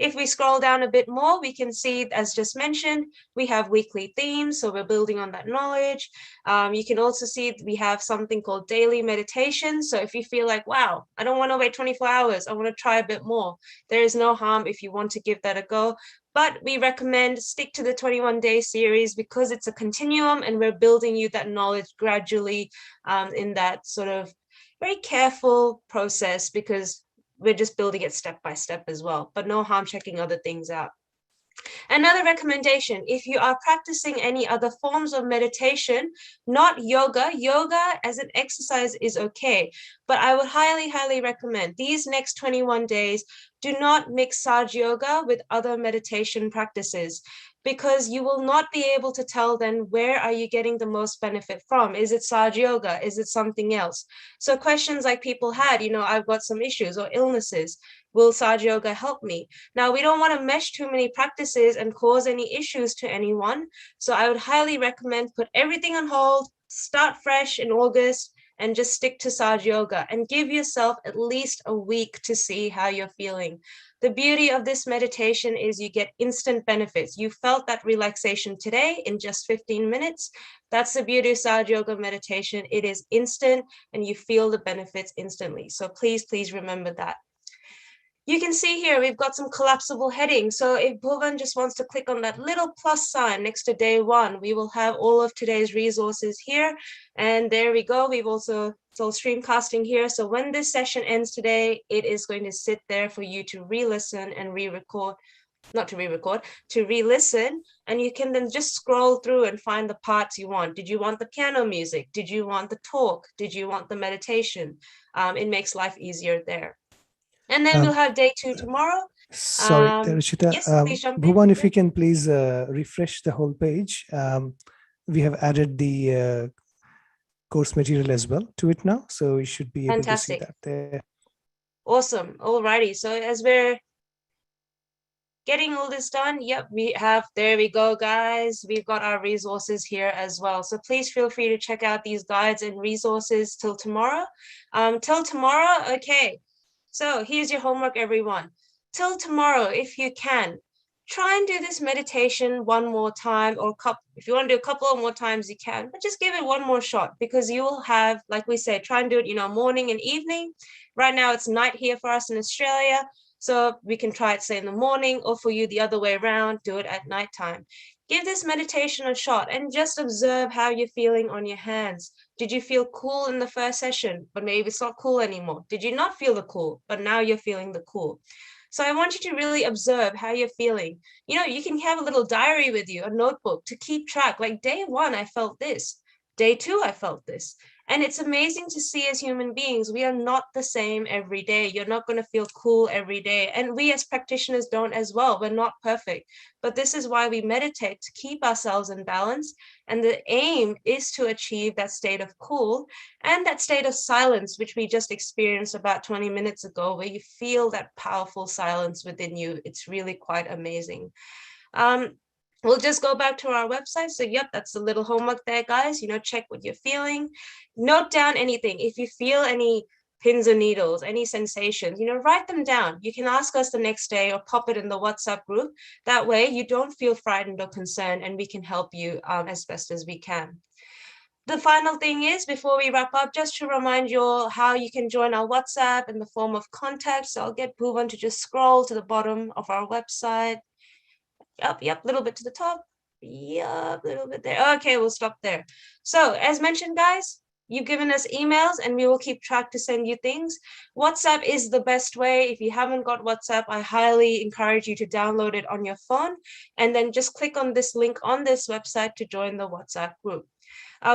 If we scroll down a bit more, we can see, as just mentioned, we have weekly themes, so we're building on that knowledge. You can also see we have something called daily meditation. So if you feel like, wow, I don't want to wait 24 hours, I want to try a bit more, there is no harm if you want to give that a go. But we recommend stick to the 21-day series because it's a continuum and we're building you that knowledge gradually in that sort of very careful process, because we're just building it step by step as well, but no harm checking other things out. Another recommendation, if you are practicing any other forms of meditation, not yoga, yoga as an exercise is okay, but I would highly, highly recommend these next 21 days, do not mix Sahaja Yoga with other meditation practices. because you will not be able to tell then where are you getting the most benefit from. Is it Sahaja Yoga? Is it something else? So questions like people had, I've got some issues or illnesses. Will Sahaja Yoga help me? Now, we don't want to mesh too many practices and cause any issues to anyone. So I would highly recommend put everything on hold, start fresh in August, and just stick to Sahaja Yoga and give yourself at least a week to see how you're feeling. The beauty of this meditation is you get instant benefits. You felt that relaxation today in just 15 minutes. That's the beauty of Sahaja Yoga meditation. It is instant and you feel the benefits instantly. So please, please remember that. You can see here, we've got some collapsible headings. So if Bhuvan just wants to click on that little plus sign next to day one, we will have all of today's resources here. And there we go. We've also, it's all streamcasting here. So when this session ends today, it is going to sit there for you to re-listen and re-record, not to re-record, to re-listen. And you can then just scroll through and find the parts you want. Did you want the piano music? Did you want the talk? Did you want the meditation? It makes life easier there. And then we'll have day 2 tomorrow. Sorry, Rishita. Yes, please jump Bhuvan, in. if you can please refresh the whole page. We have added the course material as well to it now. So you should be able to see that there. Awesome. Alrighty. So as we're getting all this done, yep, there we go, guys. We've got our resources here as well. So please feel free to check out these guides and resources till tomorrow. Okay. So here's your homework, everyone. Till tomorrow, if you can, try and do this meditation one more time, or if you want to do a couple of more times, you can, but just give it one more shot, because you will have, like we say, try and do it, morning and evening. Right now it's night here for us in Australia. So we can try it, say, in the morning, or for you the other way around, do it at nighttime. Give this meditation a shot and just observe how you're feeling on your hands. Did you feel cool in the first session, but maybe it's not cool anymore? Did you not feel the cool, but now you're feeling the cool? So I want you to really observe how you're feeling. You can have a little diary with you, a notebook, to keep track. Like day 1, I felt this. Day 2, I felt this. And it's amazing to see, as human beings, we are not the same every day. You're not going to feel cool every day. And we as practitioners don't as well. We're not perfect. But this is why we meditate, to keep ourselves in balance. And the aim is to achieve that state of cool and that state of silence, which we just experienced about 20 minutes ago, where you feel that powerful silence within you. It's really quite amazing. We'll just go back to our website. So yep, that's a little homework there, guys. Check what you're feeling. Note down anything. If you feel any pins or needles, any sensations, write them down. You can ask us the next day or pop it in the WhatsApp group. That way you don't feel frightened or concerned, and we can help you as best as we can. The final thing is, before we wrap up, just to remind you all how you can join our WhatsApp in the form of contact. So I'll get Bhuvan to just scroll to the bottom of our website. Yep, a little bit to the top. Yep, a little bit there. Okay, we'll stop there. So as mentioned, guys, you've given us emails and we will keep track to send you things. WhatsApp is the best way. If you haven't got WhatsApp, I highly encourage you to download it on your phone and then just click on this link on this website to join the WhatsApp group.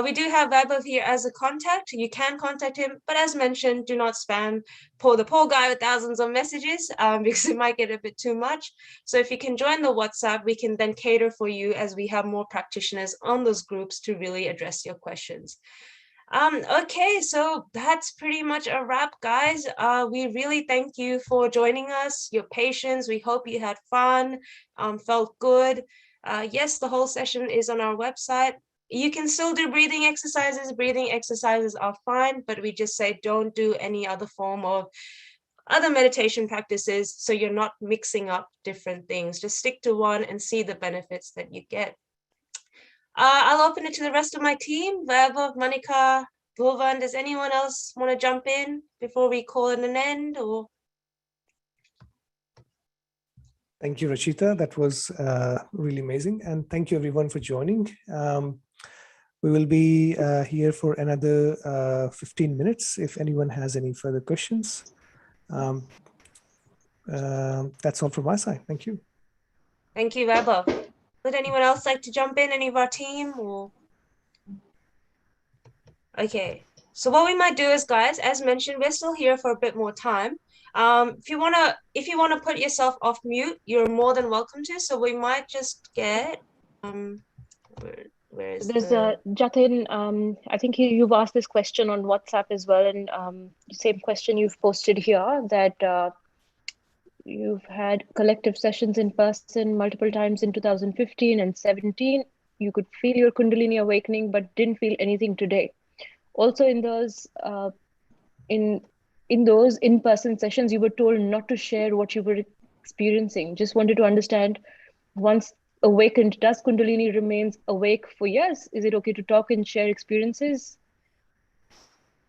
We do have Vaibhav here as a contact. You can contact him, but as mentioned, do not spam the poor guy with thousands of messages because it might get a bit too much. So if you can join the WhatsApp, we can then cater for you as we have more practitioners on those groups to really address your questions. Okay, so that's pretty much a wrap, guys. We really thank you for joining us, your patience. We hope you had fun, felt good. Yes, the whole session is on our website. You can still do breathing exercises. Breathing exercises are fine, but we just say don't do any other form of other meditation practices, so you're not mixing up different things. Just stick to one and see the benefits that you get. I'll open it to the rest of my team. Vaibhav, Manica, Bhuvan, does anyone else want to jump in before we call it an end? Or Thank you, Rachita. That was really amazing. And thank you, everyone, for joining. We will be here for another 15 minutes if anyone has any further questions. That's all from my side. Thank you. Thank you, Vaibhav. Would anyone else like to jump in, any of our team? Or okay, so what we might do is, guys, as mentioned, we're still here for a bit more time. If you wanna put yourself off mute, you're more than welcome to. So we might just get where is There's the Jatin. I think you've asked this question on WhatsApp as well, and the same question you've posted here, that you've had collective sessions in person multiple times in 2015 and 17. You could feel your Kundalini awakening, but didn't feel anything today. Also, in those those in-person sessions, you were told not to share what you were experiencing. Just wanted to understand, once awakened, does Kundalini remains awake for years? Is it okay to talk and share experiences?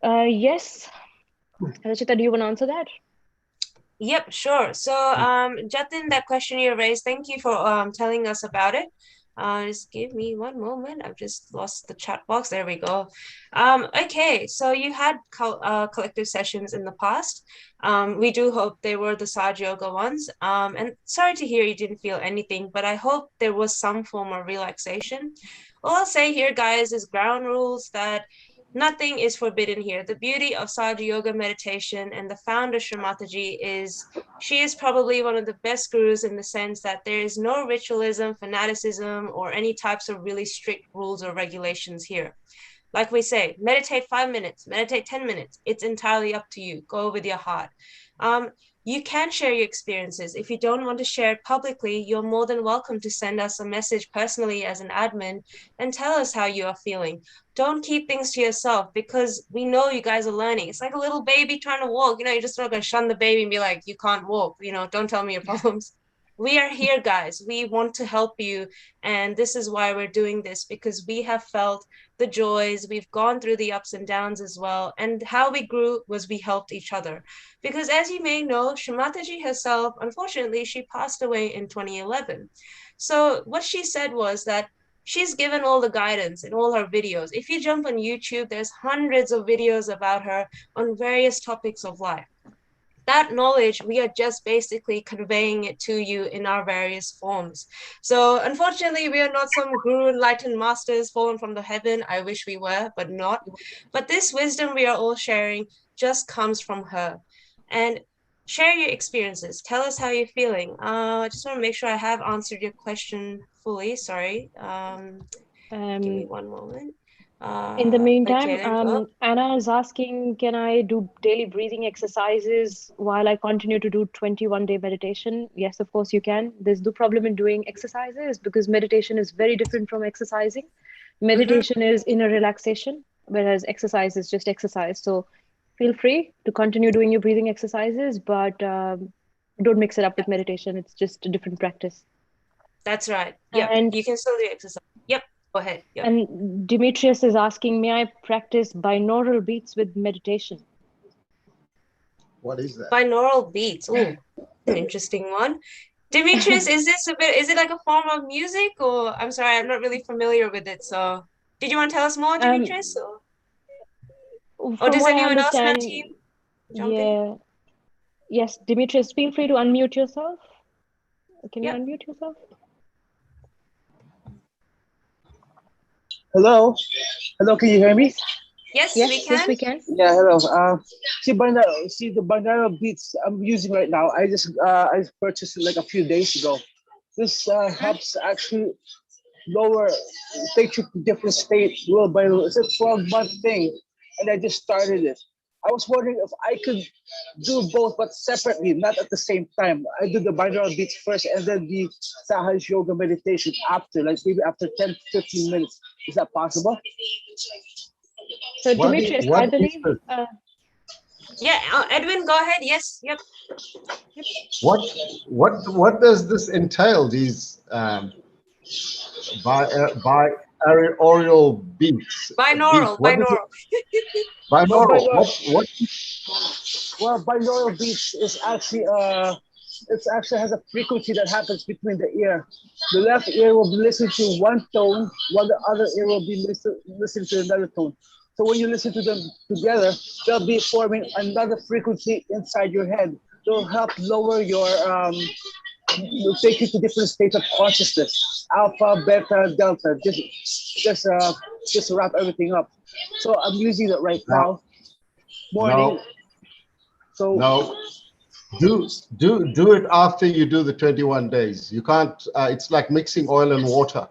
Yes. Rachita, do you want to answer that? Yep, sure. So, Jatin, that question you raised, thank you for telling us about it. Just give me one moment. I've just lost the chat box. There we go. Okay, so you had collective sessions in the past. We do hope they were the Sahaja Yoga ones. And sorry to hear you didn't feel anything, but I hope there was some form of relaxation. All I'll say here, guys, is ground rules that nothing is forbidden here. The beauty of Sahaja Yoga meditation and the founder, Shri Mataji, is she is probably one of the best gurus in the sense that there is no ritualism, fanaticism, or any types of really strict rules or regulations here. Like we say, meditate 5 minutes, meditate 10 minutes. It's entirely up to you. Go with your heart. You can share your experiences. If you don't want to share it publicly, you're more than welcome to send us a message personally as an admin and tell us how you are feeling. Don't keep things to yourself, because we know you guys are learning. It's like a little baby trying to walk. You're just not going to shun the baby and be like, you can't walk. Don't tell me your problems. We are here, guys. We want to help you. And this is why we're doing this, because we have felt the joys. We've gone through the ups and downs as well. And how we grew was we helped each other. Because as you may know, Shri Mataji herself, unfortunately, she passed away in 2011. So what she said was that she's given all the guidance in all her videos. If you jump on YouTube, there's hundreds of videos about her on various topics of life. That knowledge, we are just basically conveying it to you in our various forms. So unfortunately, we are not some guru enlightened masters fallen from the heaven. I wish we were, but not. But this wisdom we are all sharing just comes from her. And share your experiences. Tell us how you're feeling. I just want to make sure I have answered your question fully. Sorry. Give me one moment. In the meantime, Okay, Anna is asking, can I do daily breathing exercises while I continue to do 21-day meditation? Yes, of course you can. There's no problem in doing exercises, because meditation is very different from exercising. Meditation is inner relaxation, whereas exercise is just exercise. So feel free to continue doing your breathing exercises, but don't mix it up with meditation. It's just a different practice. That's right. Yeah, and you can still do exercise. Yep. Go ahead. Yep. And Demetrius is asking, may I practice binaural beats with meditation? What is that? Binaural beats. Oh, an interesting one. Demetrius, is it like a form of music, or I'm sorry, I'm not really familiar with it. So did you want to tell us more, Demetrius? Or does anyone else in our team jump in? Yes, Demetrius, feel free to unmute yourself. Can you unmute yourself? Hello, can you hear me? Yes, we can. Yes, we can. Yeah, hello. See the binaural beats I'm using right now. I just purchased it like a few days ago. This helps actually take you to different states little by little. It's a 12-month thing, and I just started it. I was wondering if I could do both, but separately, not at the same time. I do the binaural beats first, and then the Sahaja Yoga meditation after, like maybe after 10, 15 minutes. Is that possible? So Demetrius, I believe. Edwin, go ahead. Yes. Yep. What does this entail? These binaural beats. Binaural. What? Well, binaural beats is actually it actually has a frequency that happens between the ear. The left ear will be listening to one tone, while the other ear will be listening to another tone. So when you listen to them together, they'll be forming another frequency inside your head. They'll help lower your will take you to different states of consciousness, alpha, beta, delta. Just wrap everything up. So I'm using it right now. Morning. No. do it after you do the 21 days. You can't. It's like mixing oil and water.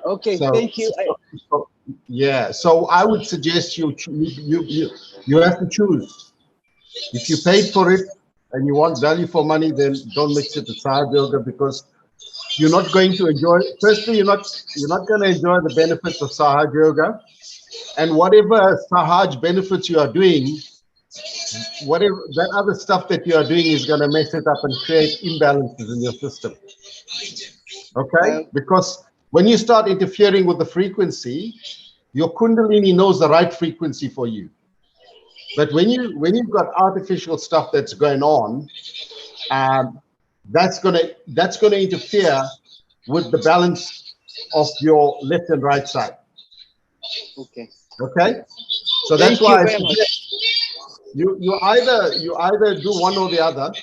Okay, So, thank you. yeah. So I would suggest you have to choose. If you paid for it and you want value for money, then don't mix it with Sahaja Yoga, because you're not going to enjoy. Firstly, you're not going to enjoy the benefits of Sahaja Yoga, and whatever Sahaj benefits you are doing, whatever that other stuff that you are doing is going to mess it up and create imbalances in your system. Okay, because when you start interfering with the frequency, your Kundalini knows the right frequency for you. But when you've got artificial stuff that's going on, that's gonna interfere with the balance of your left and right side. Okay. Okay. So that's why you either do one or the other.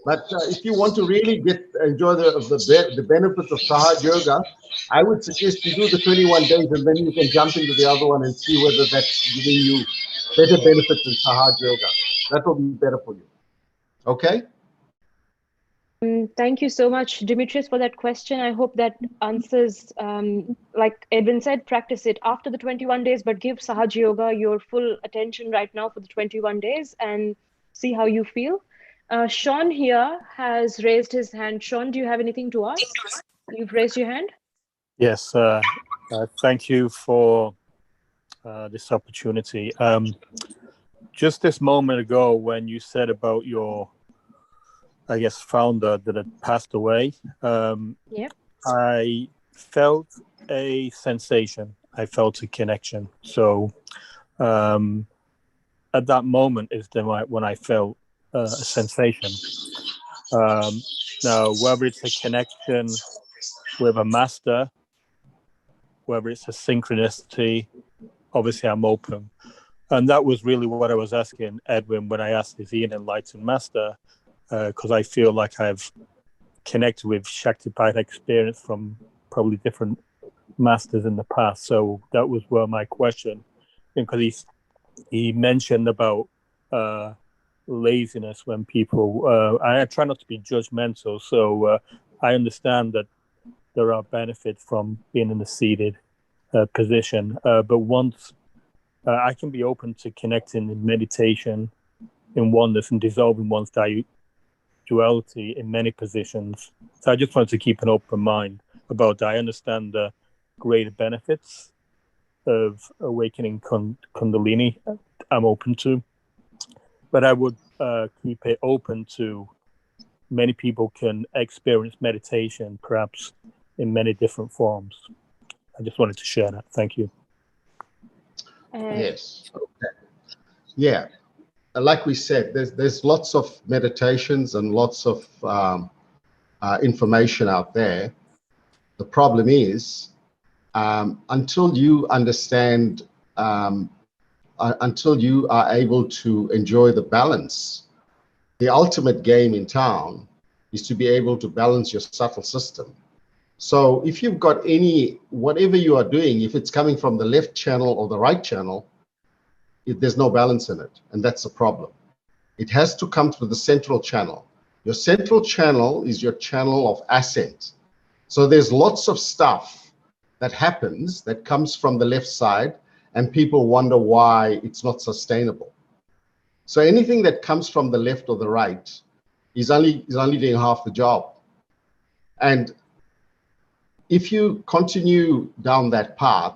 But if you want to really enjoy the benefits of Sahaja Yoga, I would suggest you do the 21 days, and then you can jump into the other one and see whether that's giving you better benefits than Sahaja Yoga. That will be better for you. Okay? Thank you so much, Demetrius, for that question. I hope that answers, like Edwin said, practice it after the 21 days, but give Sahaja Yoga your full attention right now for the 21 days and see how you feel. Sean here has raised his hand. Sean, do you have anything to ask? You've raised your hand. Yes, thank you for this opportunity. Just this moment ago, when you said about your, I guess, founder that had passed away, yep. I felt a sensation. I felt a connection. So at that moment is when I felt a sensation. Now, whether it's a connection with a master, whether it's a synchronicity, obviously I'm open. And that was really what I was asking Edwin when I asked, is he an enlightened master? Because I feel like I've connected with Shaktipat experience from probably different masters in the past. So that was where my question, because he mentioned about laziness when people, I try not to be judgmental. So I understand that there are benefits from being in a seated position. But once I can be open to connecting in meditation, in oneness, and dissolving one's duality in many positions. So I just wanted to keep an open mind about that. I understand the greater benefits of awakening Kundalini. I'm open to, but I would keep it open to many people can experience meditation, perhaps in many different forms. I just wanted to share that. Thank you. Yes. Okay. Yeah. Like we said, there's lots of meditations and lots of information out there. The problem is, until you understand, until you are able to enjoy the balance, the ultimate game in town is to be able to balance your subtle system. So if you've got whatever you are doing, if it's coming from the left channel or the right channel, there's no balance in it, and that's the problem. It has to come through the central channel. Your central channel is your channel of ascent. So there's lots of stuff that happens that comes from the left side, and people wonder why it's not sustainable. So anything that comes from the left or the right is only doing half the job. And if you continue down that path,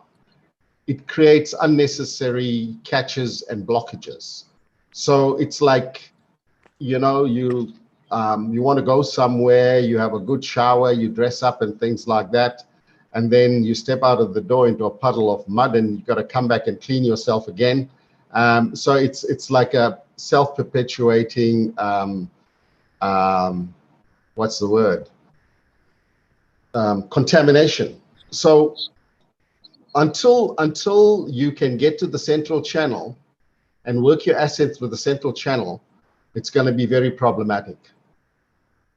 it creates unnecessary catches and blockages. So it's like, you know, you want to go somewhere, you have a good shower, you dress up and things like that, and then you step out of the door into a puddle of mud, and you've got to come back and clean yourself again. So it's like a self-perpetuating, what's the word? Contamination. So until you can get to the central channel and work your assets with the central channel, it's going to be very problematic.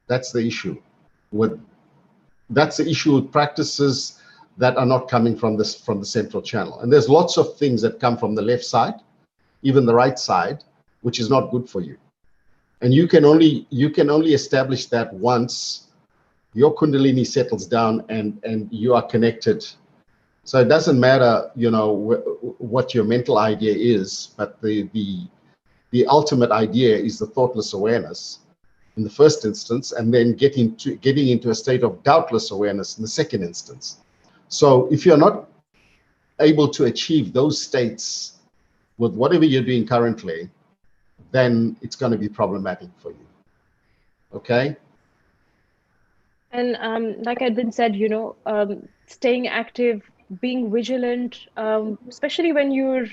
That's the issue with practices that are not coming from the central channel. And there's lots of things that come from the left side, even the right side, which is not good for you. And you can only establish that once your Kundalini settles down and you are connected. So it doesn't matter, you know, what your mental idea is, but the ultimate idea is the thoughtless awareness in the first instance, and then getting into a state of doubtless awareness in the second instance. So if you're not able to achieve those states with whatever you're doing currently, then it's going to be problematic for you. Okay? And like Edwin said, you know, staying active, being vigilant, especially when you're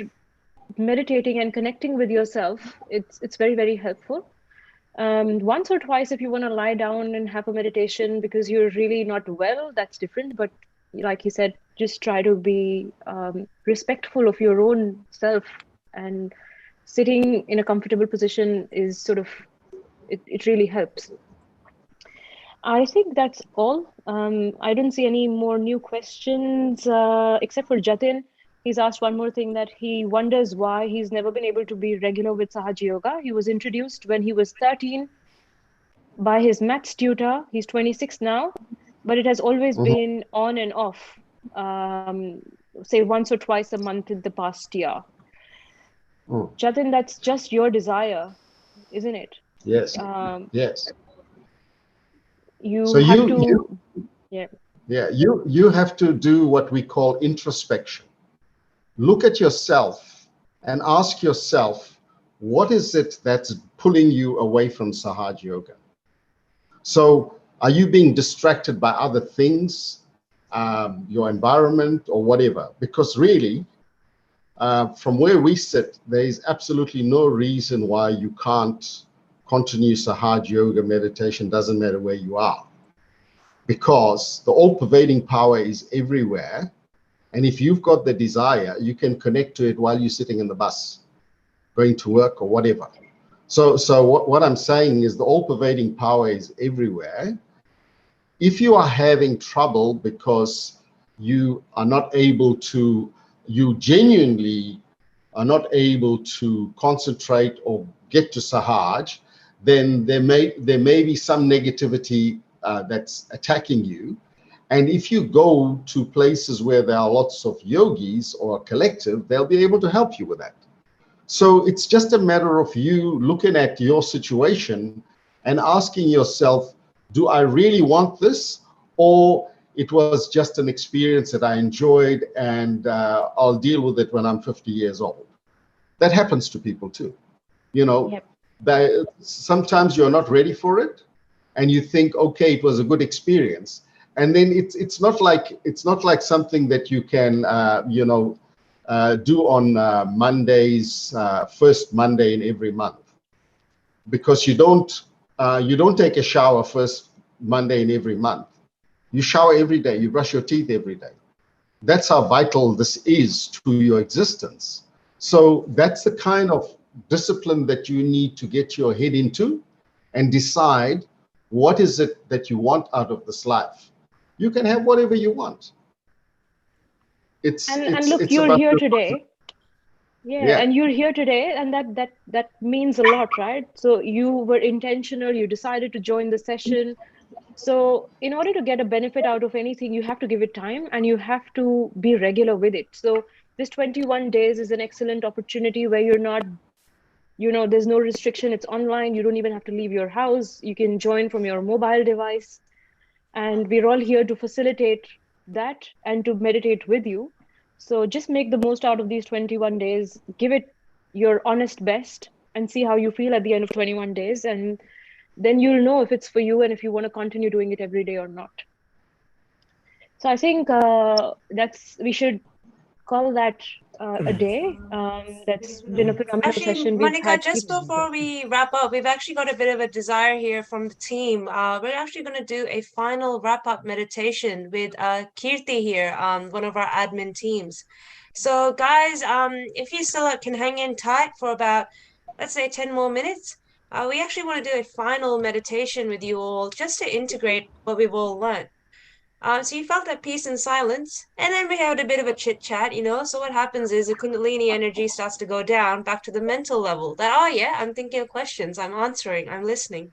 meditating and connecting with yourself, it's very, very helpful. Once or twice, if you want to lie down and have a meditation because you're really not well, that's different. But like he said, just try to be respectful of your own self, and sitting in a comfortable position is sort of, it really helps. I think that's all. I don't see any more new questions except for Jatin. He's asked one more thing, that he wonders why he's never been able to be regular with Sahaja Yoga. He was introduced when he was 13 by his maths tutor. He's 26 now, but it has always been on and off, say once or twice a month in the past year. Jatin, that's just your desire, isn't it? Yes. Yes. You have to, you have to do what we call introspection. Look at yourself and ask yourself, what is it that's pulling you away from Sahaja Yoga? So are you being distracted by other things, your environment or whatever? Because really, from where we sit, there is absolutely no reason why you can't continue Sahaja Yoga meditation, doesn't matter where you are. Because the all-pervading power is everywhere. And if you've got the desire, you can connect to it while you're sitting in the bus, going to work or whatever. So what I'm saying is the all-pervading power is everywhere. If you are having trouble because you are not able to, you genuinely are not able to concentrate or get to Sahaj, then there may be some negativity that's attacking you. And if you go to places where there are lots of yogis or a collective, they'll be able to help you with that. So it's just a matter of you looking at your situation and asking yourself, do I really want this? Or it was just an experience that I enjoyed and I'll deal with it when I'm 50 years old. That happens to people too. You know, sometimes you're not ready for it and you think, okay, it was a good experience. And then it's not like something that you can, do on Mondays, first Monday in every month, because you don't take a shower first Monday in every month. You shower every day. You brush your teeth every day. That's how vital this is to your existence. So that's the kind of discipline that you need to get your head into and decide what is it that you want out of this life. You can have whatever you want. And look, you're here today. Yeah, and you're here today, and that means a lot, right? So you were intentional, you decided to join the session. So in order to get a benefit out of anything, you have to give it time and you have to be regular with it. So this 21 days is an excellent opportunity where you're not, there's no restriction. It's online. You don't even have to leave your house. You can join from your mobile device. And we're all here to facilitate that and to meditate with you. So just make the most out of these 21 days. Give it your honest best and see how you feel at the end of 21 days. And then you'll know if it's for you and if you want to continue doing it every day or not. So I think we should call that a day. That's been a phenomenal session. Manica, just before we wrap up, we've actually got a bit of a desire here from the team. We're actually going to do a final wrap-up meditation with Kirti here, one of our admin teams. So guys, if you still can hang in tight for about, let's say 10 more minutes, we actually want to do a final meditation with you all just to integrate what we've all learned. So you felt that peace and silence, and then we had a bit of a chit chat, you know. So what happens is the Kundalini energy starts to go down back to the mental level. That, oh yeah, I'm thinking of questions, I'm answering, I'm listening.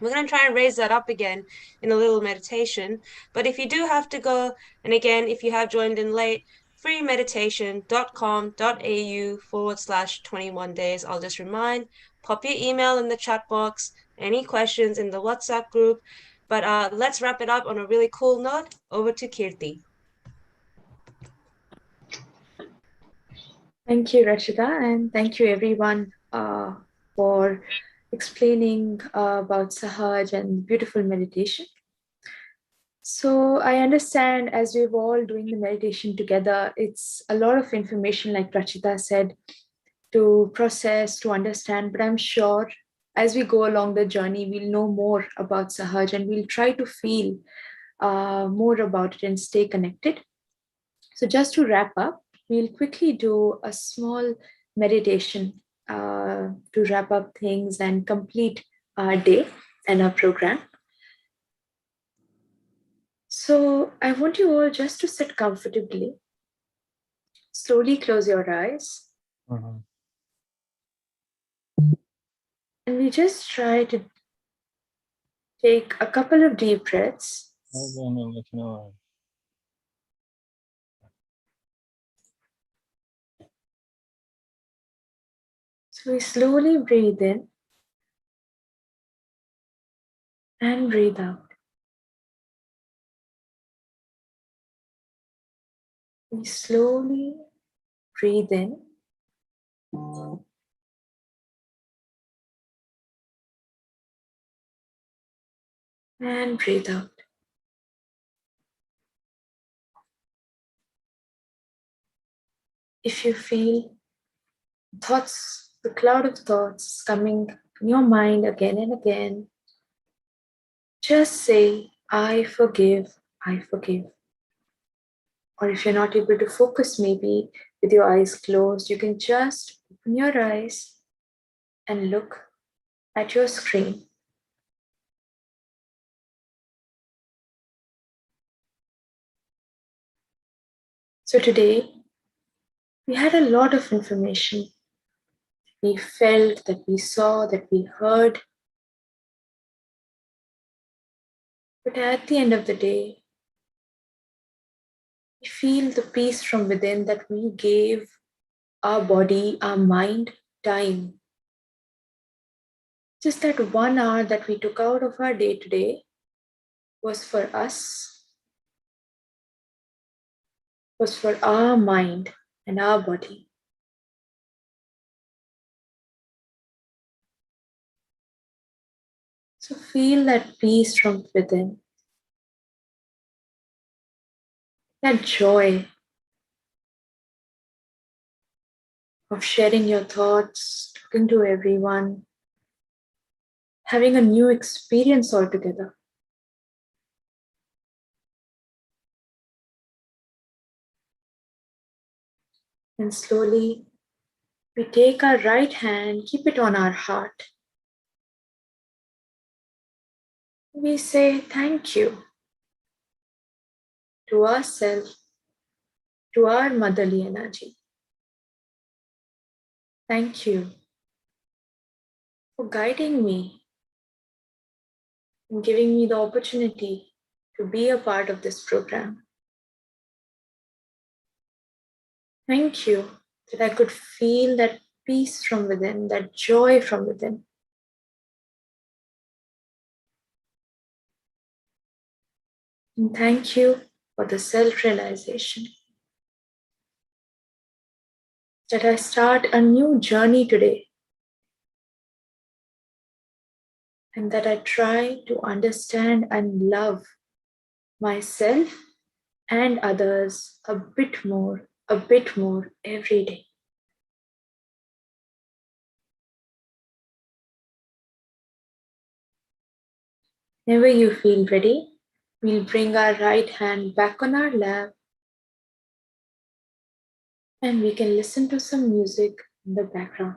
We're going to try and raise that up again in a little meditation. But if you do have to go, and again, if you have joined in late, freemeditation.com.au/21 days. I'll just remind, pop your email in the chat box, any questions in the WhatsApp group. But let's wrap it up on a really cool note. Over to Kirti. Thank you, Rachita, and thank you everyone for explaining about Sahaj and beautiful meditation. So I understand as we're all doing the meditation together, it's a lot of information, like Rachita said, to process, to understand, but I'm sure as we go along the journey, we'll know more about Sahaj and we'll try to feel more about it and stay connected. So just to wrap up, we'll quickly do a small meditation to wrap up things and complete our day and our program. So I want you all just to sit comfortably. Slowly close your eyes. And we just try to take a couple of deep breaths. So we slowly breathe in and breathe out. We slowly breathe in and breathe out. If you feel thoughts, the cloud of thoughts coming in your mind again and again, just say, I forgive, I forgive. Or if you're not able to focus, maybe with your eyes closed, you can just open your eyes and look at your screen. So today, we had a lot of information. We felt, that we saw, that we heard. But at the end of the day, we feel the peace from within that we gave our body, our mind time. Just that 1 hour that we took out of our day today was for us, was for our mind and our body. So feel that peace from within, that joy of sharing your thoughts, talking to everyone, having a new experience altogether. And slowly, we take our right hand, keep it on our heart. We say thank you to ourselves, to our motherly energy. Thank you for guiding me and giving me the opportunity to be a part of this program. Thank you that I could feel that peace from within, that joy from within. And thank you for the self-realization. That I start a new journey today. And that I try to understand and love myself and others a bit more every day. Whenever you feel ready, we'll bring our right hand back on our lap and we can listen to some music in the background.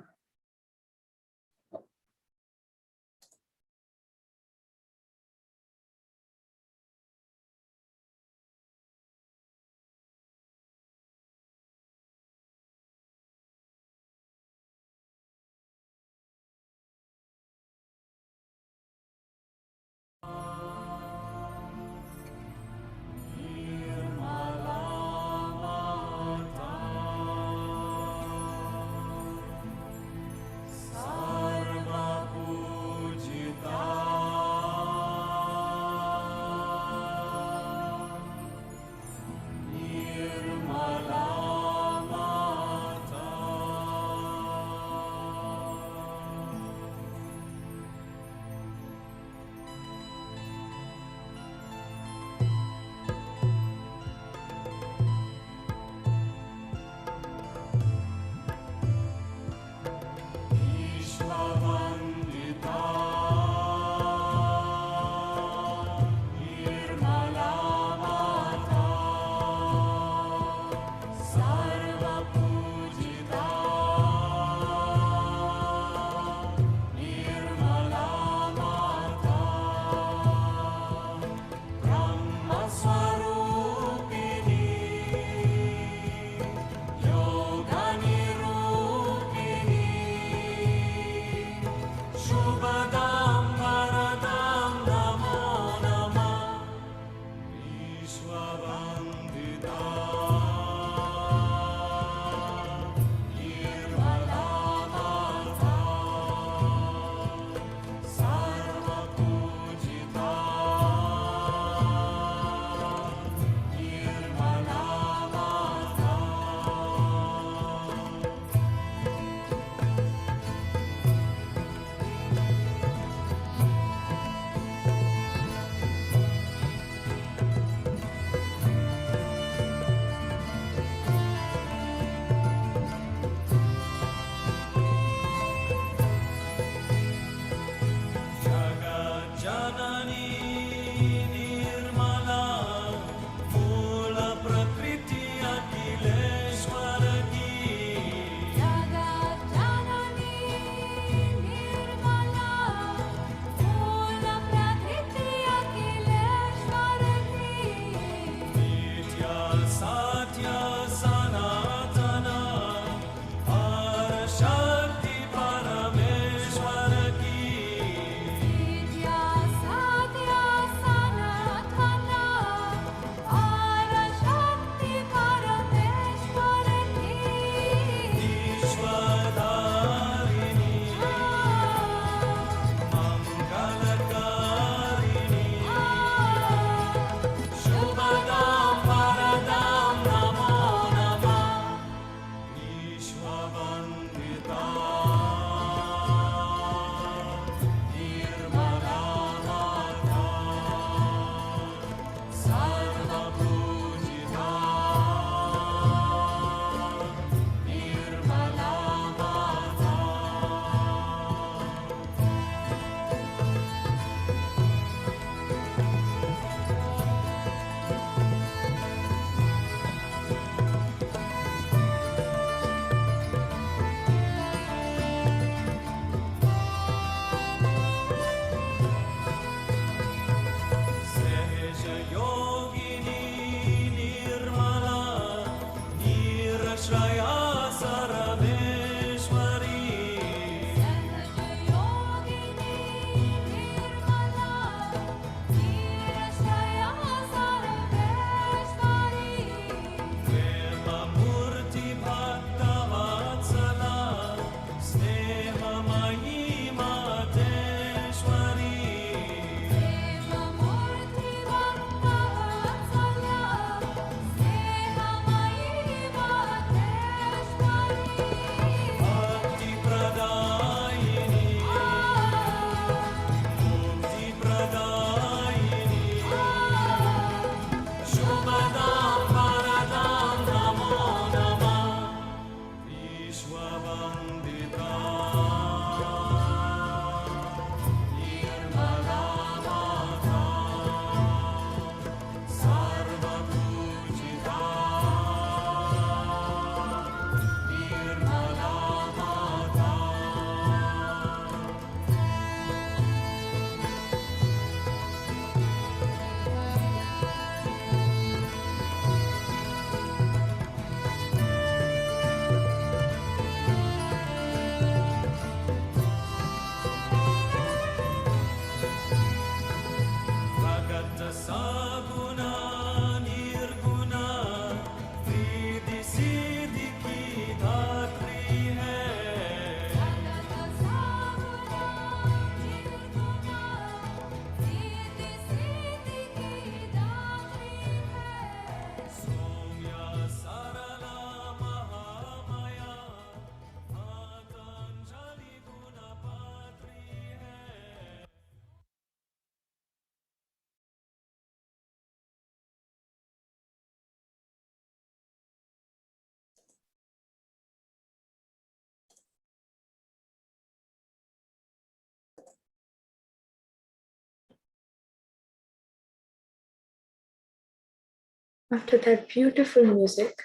After that beautiful music,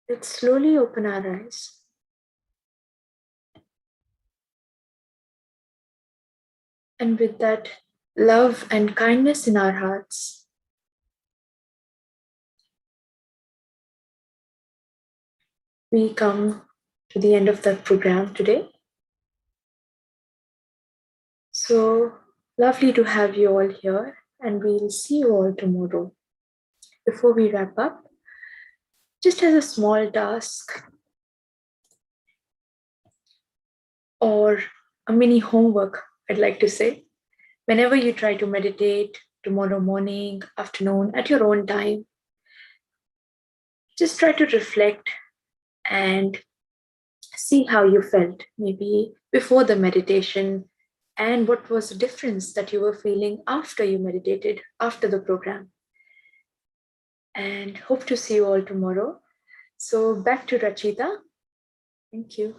let's slowly open our eyes. And with that love and kindness in our hearts, we come to the end of the program today. So lovely to have you all here, and we'll see you all tomorrow. Before we wrap up, just as a small task or a mini homework, I'd like to say, whenever you try to meditate tomorrow morning, afternoon, at your own time, just try to reflect and see how you felt, maybe before the meditation, and what was the difference that you were feeling after you meditated, after the program. And hope to see you all tomorrow. So back to Rachita. Thank you.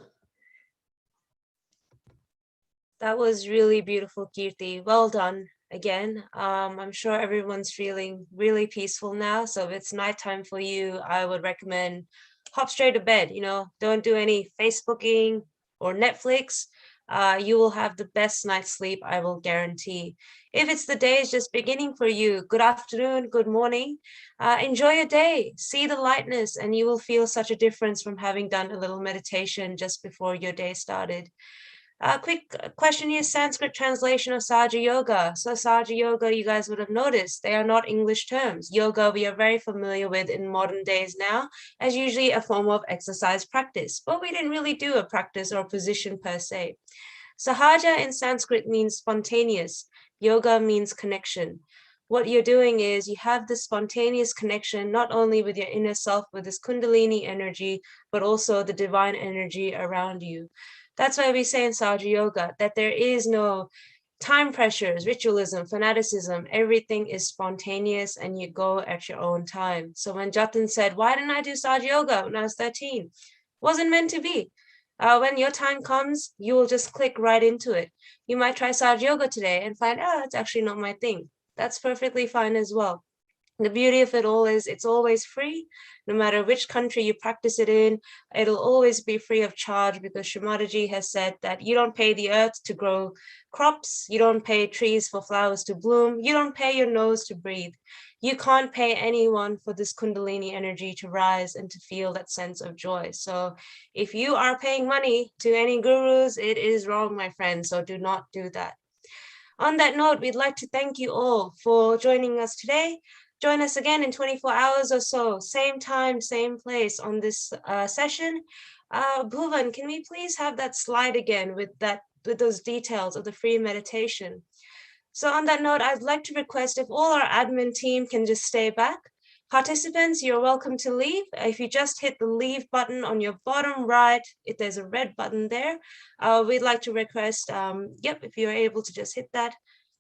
That was really beautiful, Kirti. Well done again. I'm sure everyone's feeling really peaceful now. So if it's nighttime for you, I would recommend hop straight to bed. Don't do any Facebooking or Netflix. You will have the best night's sleep, I will guarantee. If it's the day is just beginning for you, good afternoon, good morning. Enjoy your day, see the lightness, and you will feel such a difference from having done a little meditation just before your day started. Quick question here, Sanskrit translation of Sahaja Yoga. So Sahaja Yoga, you guys would have noticed, they are not English terms. Yoga we are very familiar with in modern days now as usually a form of exercise practice, but we didn't really do a practice or a position per se. Sahaja in Sanskrit means spontaneous. Yoga means connection. What you're doing is you have this spontaneous connection, not only with your inner self, with this Kundalini energy, but also the divine energy around you. That's why we say in Sahaja Yoga that there is no time pressures, ritualism, fanaticism. Everything is spontaneous and you go at your own time. So when Jatin said, why didn't I do Sahaja Yoga when I was 13? Wasn't meant to be. When your time comes, you will just click right into it. You might try Sahaja Yoga today and find, it's actually not my thing. That's perfectly fine as well. The beauty of it all is it's always free. No matter which country you practice it in, it'll always be free of charge, because Shri Mataji has said that you don't pay the earth to grow crops, you don't pay trees for flowers to bloom, you don't pay your nose to breathe. You can't pay anyone for this Kundalini energy to rise and to feel that sense of joy. So if you are paying money to any gurus, it is wrong, my friend. So do not do that. On that note, we'd like to thank you all for joining us today. Join us again in 24 hours or so, same time, same place on this session. Bhuvan, can we please have that slide again with those details of the free meditation? So on that note, I'd like to request if all our admin team can just stay back. Participants, you're welcome to leave. If you just hit the leave button on your bottom right, if there's a red button there, we'd like to request, if you're able to just hit that.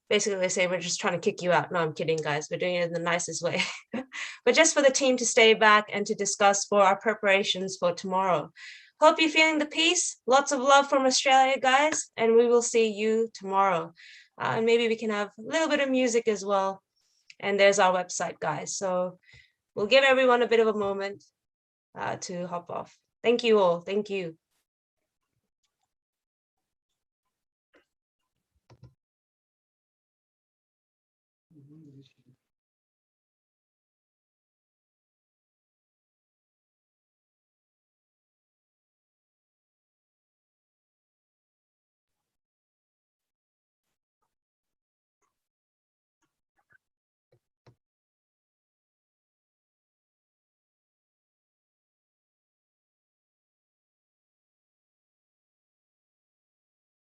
Basically, they say we're just trying to kick you out. No, I'm kidding, guys. We're doing it in the nicest way. But just for the team to stay back and to discuss for our preparations for tomorrow. Hope you're feeling the peace. Lots of love from Australia, guys. And we will see you tomorrow. And maybe we can have a little bit of music as well. And there's our website, guys. So we'll give everyone a bit of a moment to hop off. Thank you all. Thank you.